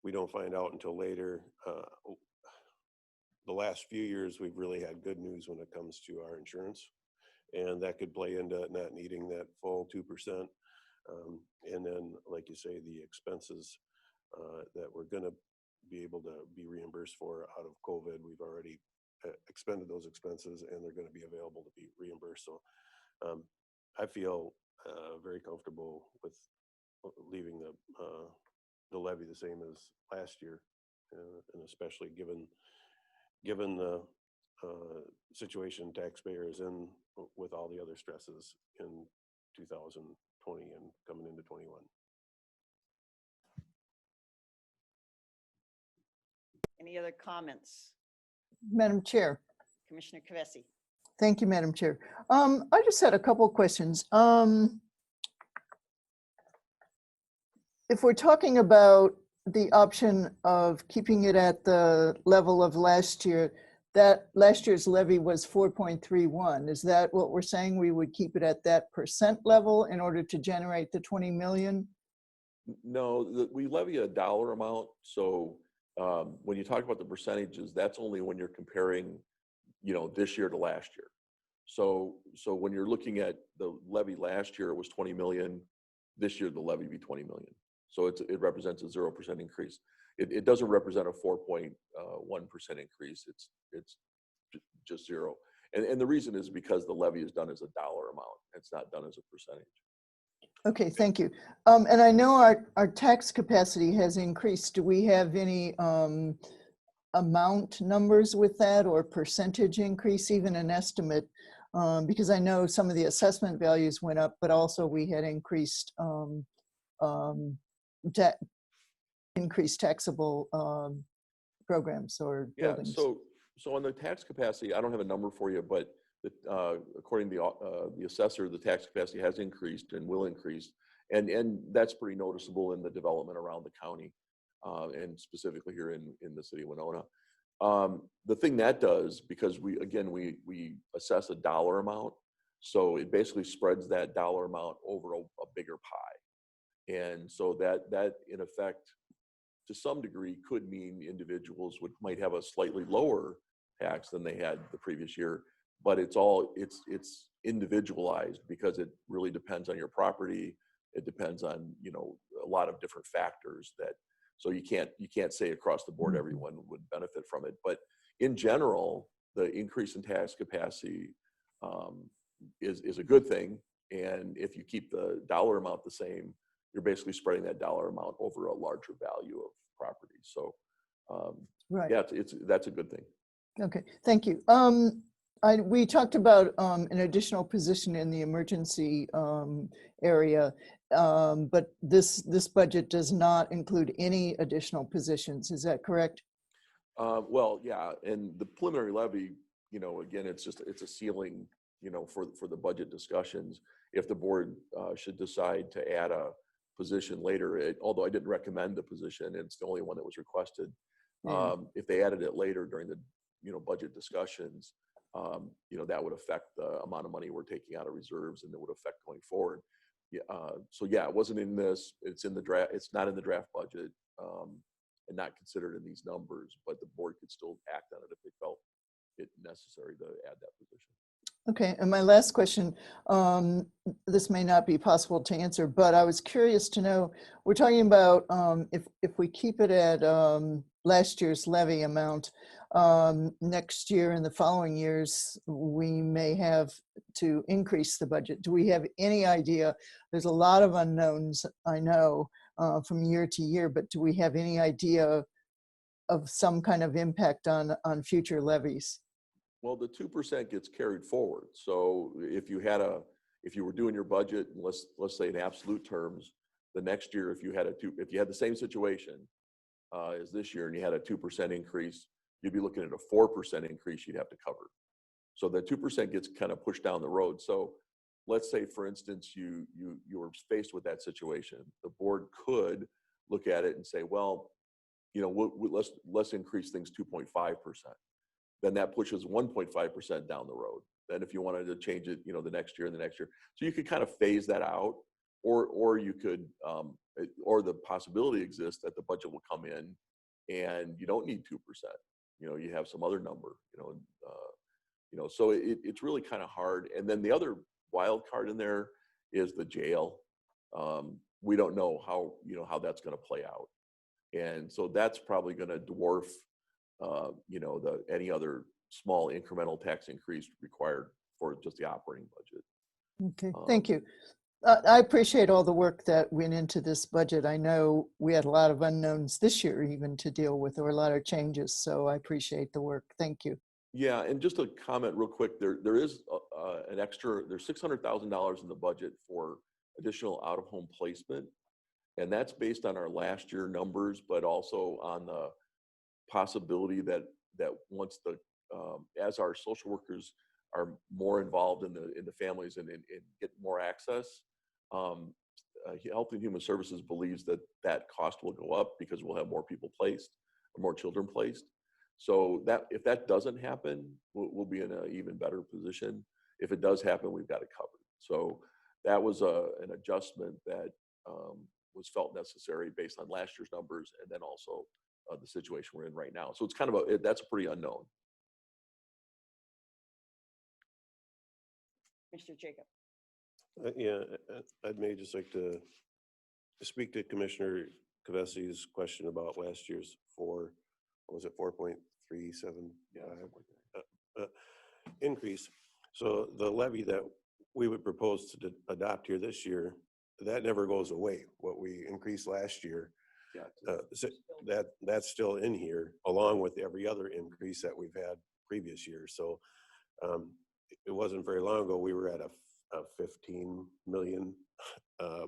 we don't find out until later. The last few years, we've really had good news when it comes to our insurance, and that could play into not needing that full 2%. And then, like you say, the expenses that we're going to be able to be reimbursed for out of COVID, we've already expended those expenses, and they're going to be available to be reimbursed. So I feel very comfortable with leaving the levy the same as last year, and especially given the situation taxpayers in with all the other stresses in 2020 and coming into 21. Any other comments? Madam Chair. Commissioner Kvesi. Thank you, Madam Chair. I just had a couple of questions. If we're talking about the option of keeping it at the level of last year, that last year's levy was 4.31. Is that what we're saying? We would keep it at that percent level in order to generate the 20 million? No, we levy a dollar amount. So when you talk about the percentages, that's only when you're comparing, this year to last year. So when you're looking at the levy last year, it was 20 million. This year, the levy would be 20 million. So it represents a 0% increase. It doesn't represent a 4.1% increase. It's just zero. And the reason is because the levy is done as a dollar amount. It's not done as a percentage. Okay, thank you. And I know our tax capacity has increased. Do we have any amount numbers with that, or percentage increase, even an estimate? Because I know some of the assessment values went up, but also we had increased taxable programs or buildings. So on the tax capacity, I don't have a number for you, but according to the assessor, the tax capacity has increased and will increase, and that's pretty noticeable in the development around the county, and specifically here in the city of Winona. The thing that does, because we assess a dollar amount, so it basically spreads that dollar amount over a bigger pie, and so that in effect, to some degree, could mean individuals might have a slightly lower tax than they had the previous year, but it's individualized because it really depends on your property. It depends on a lot of different factors so you can't say across the board everyone would benefit from it. But in general, the increase in tax capacity is a good thing, and if you keep the dollar amount the same, you're basically spreading that dollar amount over a larger value of property. So right. Yeah, that's a good thing. Okay, thank you. We talked about an additional position in the emergency area, but this budget does not include any additional positions. Is that correct? Well, yeah, and the preliminary levy, again, it's a ceiling, for the budget discussions. If the board should decide to add a position later, although I didn't recommend the position, it's the only one that was requested. If they added it later during the budget discussions, that would affect the amount of money we're taking out of reserves, and it would affect going forward. So yeah, it wasn't in this. It's in the draft. It's not in the draft budget, and not considered in these numbers. But the board could still act on it if they felt it necessary to add that position. Okay, and my last question, this may not be possible to answer, but I was curious to know, we're talking about if we keep it at last year's levy amount, next year and the following years, we may have to increase the budget. Do we have any idea? There's a lot of unknowns, I know, from year to year, but do we have any idea of some kind of impact on future levies? Well, the 2% gets carried forward. So if you were doing your budget, and let's say in absolute terms, the next year, if you had the same situation as this year and you had a 2% increase, you'd be looking at a 4% increase you'd have to cover. So the 2% gets kind of pushed down the road. So let's say, for instance, you were faced with that situation. The board could look at it and say, well, let's increase things 2.5%. Then that pushes 1.5% down the road. then if you wanted to change it, the next year and the next year. So you could kind of phase that out, or you could, or the possibility exists that the budget will come in and you don't need 2%. You have some other number, so it's really kind of hard. And then the other wild card in there is the jail. We don't know how that's going to play out. And so that's probably going to dwarf, any other small incremental tax increase required for just the operating budget. Okay, thank you. I appreciate all the work that went into this budget. I know we had a lot of unknowns this year even to deal with, or a lot of changes. So I appreciate the work. Thank you. Yeah, and just a comment real quick, there is there's $600,000 in the budget for additional out-of-home placement. And that's based on our last year numbers, but also on the possibility that once as our social workers are more involved in the families and get more access, Health and Human Services believes that cost will go up because we'll have more people placed, or more children placed. So that if that doesn't happen, we'll be in an even better position. If it does happen, we've got it covered. So that was an adjustment that was felt necessary based on last year's numbers, and then also the situation we're in right now. So it's kind of that's pretty unknown. Mr. Jacob. Yeah, I'd maybe just like to speak to Commissioner Kavesi's question about last year's 4.37 increase. So the levy that we would propose to adopt here this year, that never goes away. What we increased last year, so that's still in here, along with every other increase that we've had previous years. So it wasn't very long ago we were at a 15 million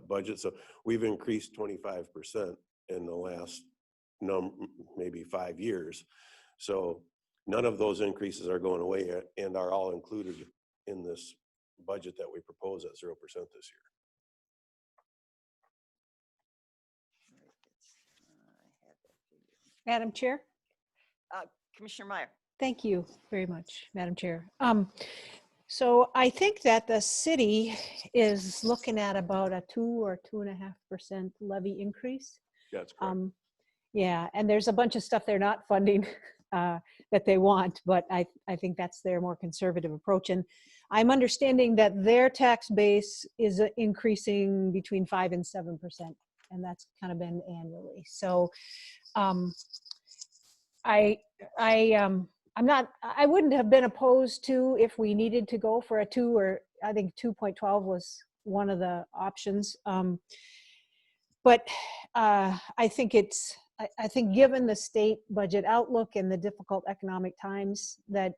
budget. So we've increased 25% in the last maybe 5 years. So none of those increases are going away and are all included in this budget that we propose at 0% this year. Madam Chair? Commissioner Meyer. Thank you very much, Madam Chair. So I think that the city is looking at about a 2 or 2.5% levy increase. Yeah, that's correct. Yeah, and there's a bunch of stuff they're not funding that they want, but I think that's their more conservative approach. And I'm understanding that their tax base is increasing between 5 and 7%, and that's kind of been annually. So I wouldn't have been opposed to if we needed to go for a 2, or I think 2.12 was one of the options. But I think given the state budget outlook and the difficult economic times, that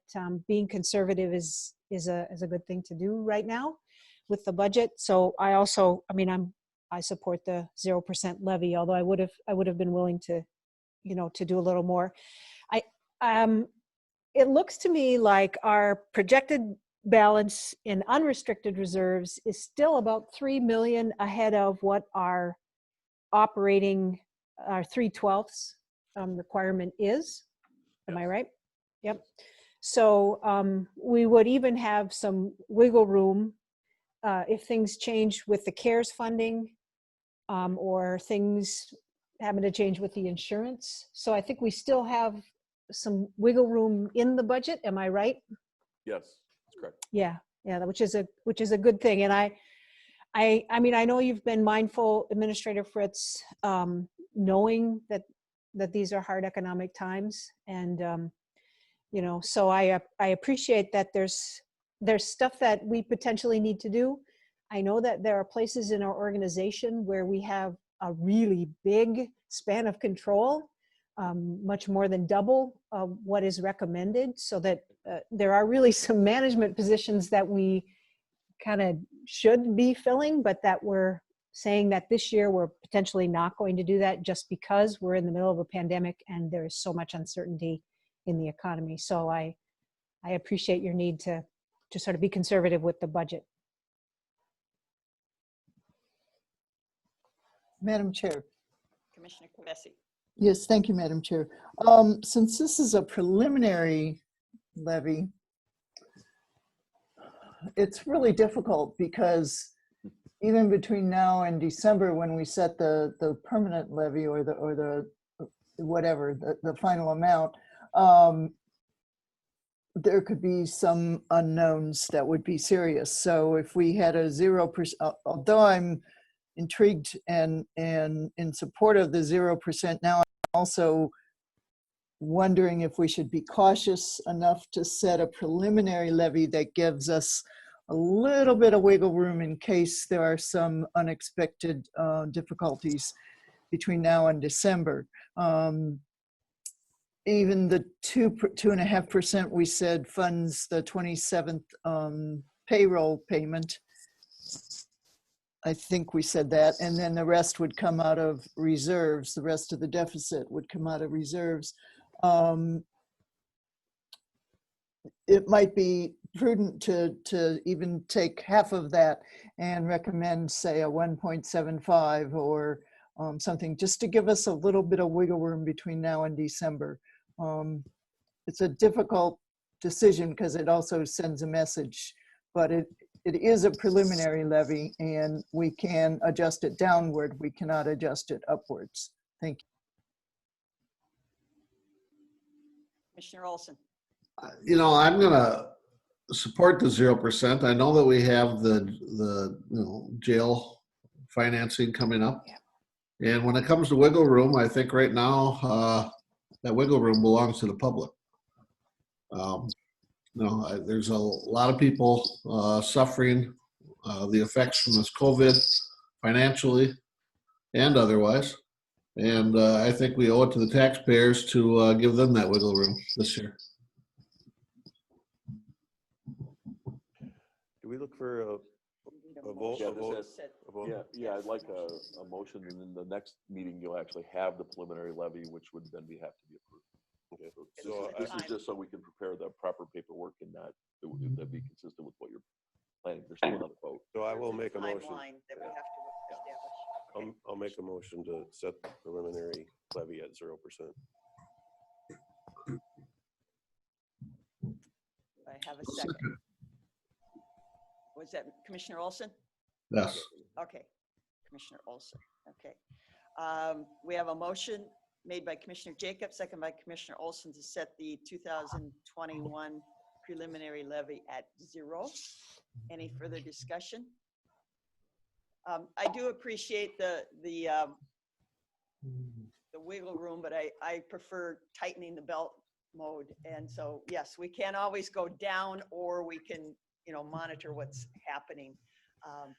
being conservative is a good thing to do right now with the budget. So I support the 0% levy, although I would have been willing to, to do a little more. It looks to me like our projected balance in unrestricted reserves is still about 3 million ahead of what our operating, our 3/12 requirement is. Am I right? Yep. So we would even have some wiggle room if things change with the CARES funding or things having to change with the insurance. So I think we still have some wiggle room in the budget. Am I right? Yes, that's correct. Yeah, which is a good thing. And I mean, I know you've been mindful, Administrator Fritz, knowing that these are hard economic times, and so I appreciate that there's stuff that we potentially need to do. I know that there are places in our organization where we have a really big span of control, much more than double what is recommended, so that there are really some management positions that we kind of should be filling, but that we're saying that this year we're potentially not going to do that just because we're in the middle of a pandemic and there is so much uncertainty in the economy. So I appreciate your need to sort of be conservative with the budget. Madam Chair. Commissioner Kavesi. Yes, thank you, Madam Chair. Since this is a preliminary levy, it's really difficult because even between now and December, when we set the permanent levy or the whatever, the final amount, there could be some unknowns that would be serious. So if we had a 0%, although I'm intrigued and in support of the 0%, now I'm also wondering if we should be cautious enough to set a preliminary levy that gives us a little bit of wiggle room in case there are some unexpected difficulties between now and December. Even the 2.5% we said funds the 27th payroll payment. I think we said that, and then the rest would come out of reserves. The rest of the deficit would come out of reserves. It might be prudent to even take half of that and recommend, say, a 1.75 or something, just to give us a little bit of wiggle room between now and December. It's a difficult decision because it also sends a message, but it is a preliminary levy and we can adjust it downward. We cannot adjust it upwards. Thank you. Commissioner Olson. You know, I'm gonna support the 0%. I know that we have the jail financing coming up. And when it comes to wiggle room, I think right now that wiggle room belongs to the public. There's a lot of people suffering the effects from this COVID financially and otherwise. And I think we owe it to the taxpayers to give them that wiggle room this year. Do we look for a vote? Yeah, A vote? A vote? Yeah, I'd like a motion, and in the next meeting, you'll actually have the preliminary levy, which would then have to be approved. Okay. So So this is just so we can prepare the proper paperwork and that that'd be consistent with what you're planning. There's still another vote. So I will make a motion. Timeline that we have to establish. Okay. I'll make a motion to set the preliminary levy at 0%. I have a second. Was that Commissioner Olson? Yes. Okay, Commissioner Olson, okay. We have a motion made by Commissioner Jacob, second by Commissioner Olson to set the 2021 preliminary levy at 0. Any further discussion? I do appreciate the wiggle room, but I prefer tightening the belt mode. And so, yes, we can't always go down, or we can, monitor what's happening.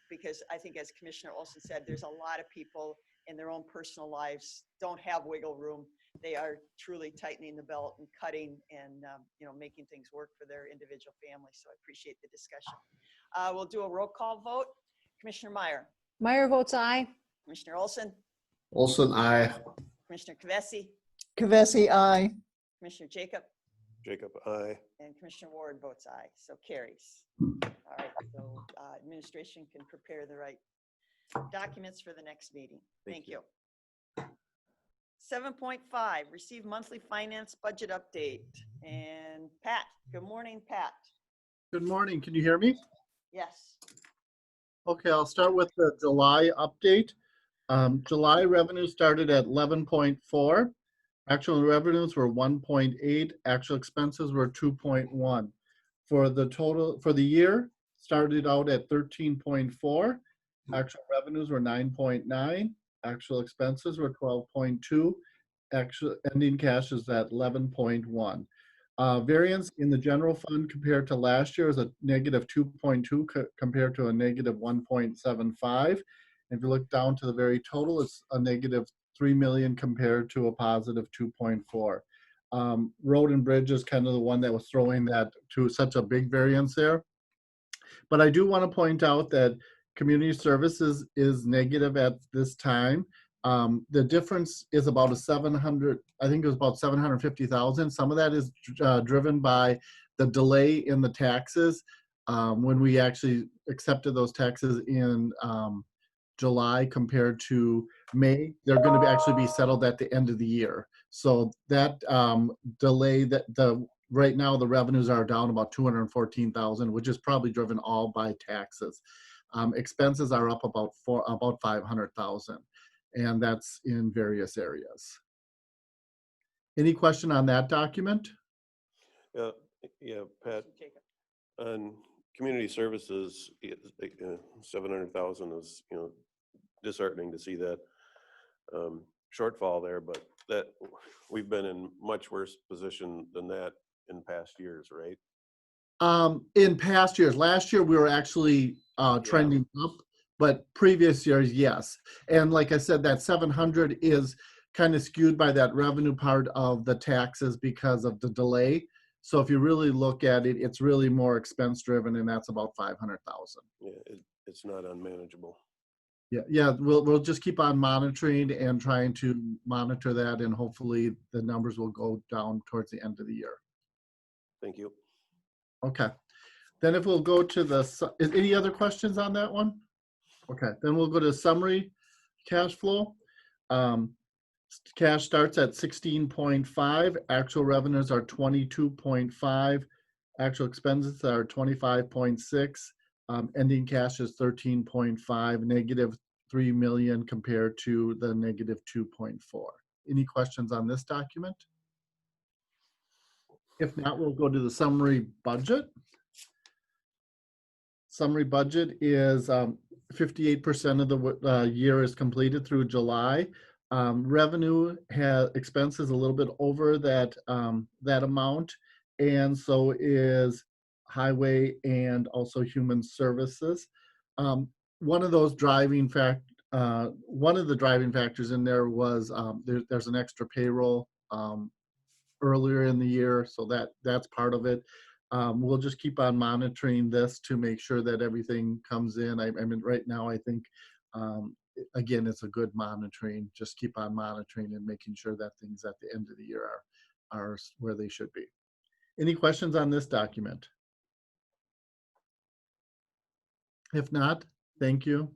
Because I think, as Commissioner Olson said, there's a lot of people in their own personal lives don't have wiggle room. They are truly tightening the belt and cutting and, making things work for their individual families. So I appreciate the discussion. We'll do a roll call vote. Commissioner Meyer. Meyer votes aye. Commissioner Olson. Olson, aye. Commissioner Kvesi. Kvesi, aye. Commissioner Jacob. Jacob, aye. And Commissioner Ward votes aye. So carries. All right. So administration can prepare the right documents for the next meeting. Thank you. 7.5, receive monthly finance budget update. And Pat, good morning, Pat. Good morning. Can you hear me? Yes. Okay, I'll start with the July update. July revenue started at 11.4. Actual revenues were 1.8. Actual expenses were 2.1. For the year, started out at 13.4. Actual revenues were 9.9. Actual expenses were 12.2. Actual ending cash is at 11.1. Variance in the general fund compared to last year is a negative 2.2 compared to a negative 1.75. If you look down to the very total, it's a negative 3 million compared to a positive 2.4. Road and bridge is kind of the one that was throwing that to such a big variance there. But I do want to point out that community services is negative at this time. The difference is about I think it was about 750,000. Some of that is driven by the delay in the taxes. When we actually accepted those taxes in July compared to May, they're going to actually be settled at the end of the year. So that delay, that the right now the revenues are down about 214,000, which is probably driven all by taxes. Expenses are up about 500,000, and that's in various areas. Any question on that document? Yeah, Pat, on community services, 700,000 is, disheartening to see that shortfall there, but that we've been in much worse position than that in past years, right? In past years, last year we were actually trending up, but previous years, yes. And like I said, that 700 is kind of skewed by that revenue part of the taxes because of the delay. So if you really look at it, it's really more expense driven, and that's about 500,000. Yeah, it's not unmanageable. Yeah, we'll just keep on monitoring and trying to monitor that, and hopefully the numbers will go down towards the end of the year. Thank you. Okay. Then if we'll go to any other questions on that one? Okay, then we'll go to summary cash flow. Cash starts at 16.5, actual revenues are 22.5, actual expenses are 25.6, ending cash is 13.5, negative 3 million compared to the negative 2.4. Any questions on this document? If not, we'll go to the summary budget. Summary budget is 58% of the year is completed through July. Revenue has expenses a little bit over that that amount, and so is highway and also human services. One of the driving factors in there was there's an extra payroll earlier in the year, so that's part of it. We'll just keep on monitoring this to make sure that everything comes in. I mean, right now, I think, again, it's a good monitoring. Just keep on monitoring and making sure that things at the end of the year are where they should be. Any questions on this document? If not, thank you.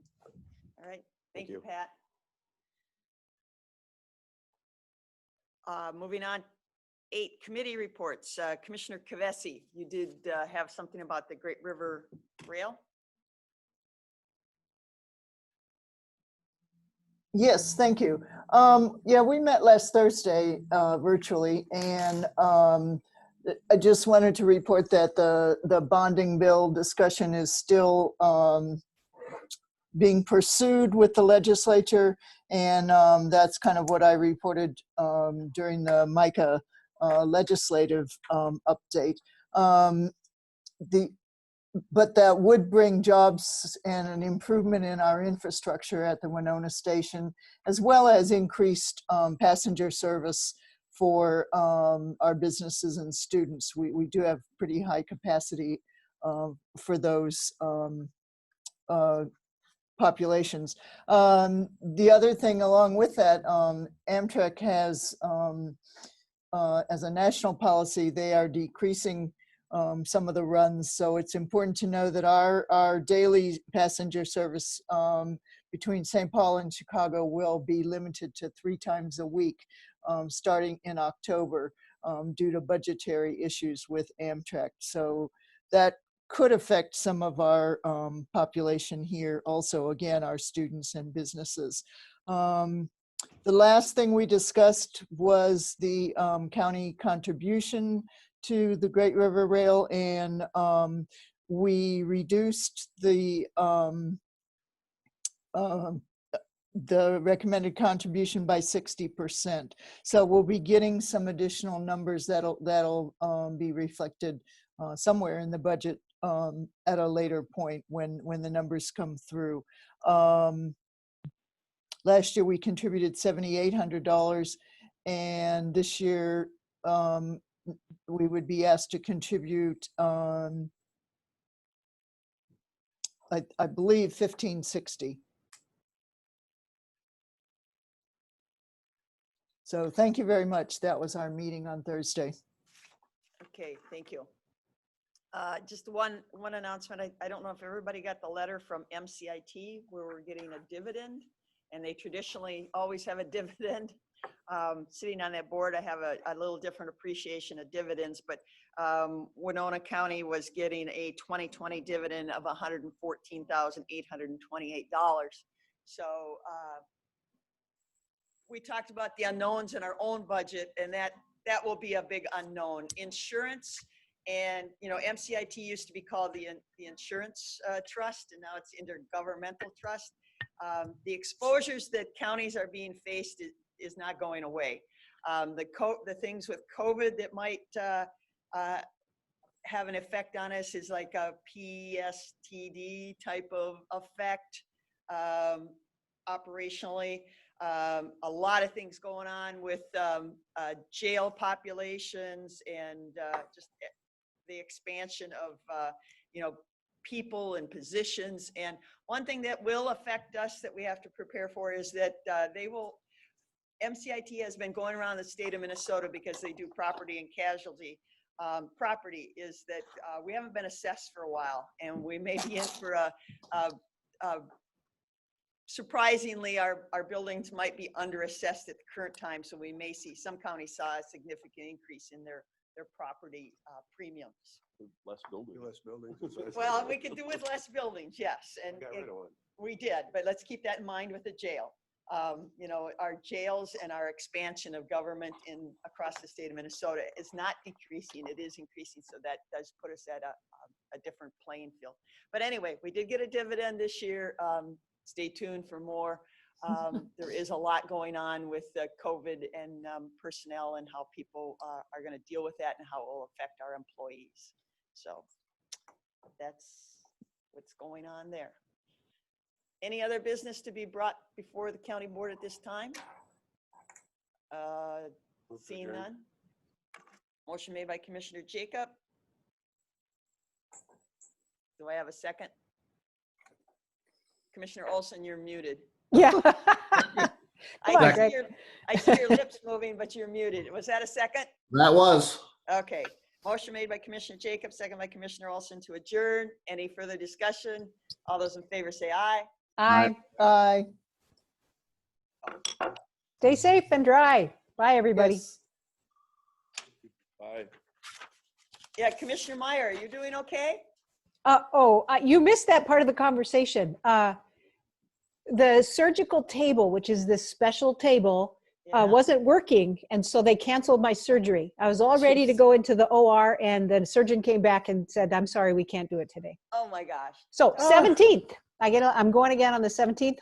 All right, thank you, Pat. Moving on, 8 committee reports. Commissioner Kavesi, you did have something about the Great River Rail? Yes, thank you. Yeah, we met last Thursday virtually, and I just wanted to report that the bonding bill discussion is still being pursued with the legislature, and that's kind of what I reported during the MICA legislative update. But that would bring jobs and an improvement in our infrastructure at the Winona station, as well as increased passenger service for our businesses and students. We do have pretty high capacity for those populations. The other thing along with that, Amtrak has, as a national policy, they are decreasing some of the runs. So it's important to know that our daily passenger service between St. Paul and Chicago will be limited to 3 times a week starting in October due to budgetary issues with Amtrak. So that could affect some of our population here also, again, our students and businesses. The last thing we discussed was the county contribution to the Great River Rail, and we reduced the recommended contribution by 60%. So we'll be getting some additional numbers that'll be reflected somewhere in the budget at a later point when the numbers come through. Last year we contributed $7,800, and this year we would be asked to contribute, I believe, $1,560. So thank you very much. That was our meeting on Thursday. Okay, thank you. Just one announcement. I don't know if everybody got the letter from MCIT where we're getting a dividend, and they traditionally always have a dividend sitting on that board, I have a little different appreciation of dividends, but Winona County was getting a 2020 dividend of $114,828. So we talked about the unknowns in our own budget, and that will be a big unknown. Insurance, and MCIT used to be called the insurance trust, and now it's intergovernmental trust. The exposures that counties are being faced is not going away. The things with COVID that might have an effect on us is like a PSTD type of effect operationally. A lot of things going on with jail populations and just the expansion of people and positions. And one thing that will affect us that we have to prepare for is that MCIT has been going around the state of Minnesota because they do property and casualty. Property is that we haven't been assessed for a while, and we may be in for surprisingly, our buildings might be under-assessed at the current time, so we may see some counties saw a significant increase in their property premiums. Less buildings. Less buildings. Well, we could do with less buildings, yes, and Got rid of one. we did, but let's keep that in mind with the jail. Our jails and our expansion of government across the state of Minnesota is not decreasing, it is increasing, so that does put us at a different playing field. But anyway, we did get a dividend this year. Stay tuned for more. There is a lot going on with COVID and personnel and how people are going to deal with that and how it will affect our employees. So that's what's going on there. Any other business to be brought before the county board at this time? Seeing none. Motion made by Commissioner Jacob. Do I have a second? Commissioner Olson, you're muted. Yeah. I see your lips moving, but you're muted. Was that a second? That was. Okay. Motion made by Commissioner Jacob, second by Commissioner Olson to adjourn. Any further discussion? All those in favor say aye. Aye. Aye. Stay safe and dry. Bye, everybody. Yes. Bye. Yeah, Commissioner Meyer, are you doing okay? You missed that part of the conversation. The surgical table, which is this special table, Yeah. wasn't working, and so they canceled my surgery. I was all ready to Jeez. go into the OR, and the surgeon came back and said, "I'm sorry, we can't do it today." Oh my gosh. So 17th, I'm going again on the 17th.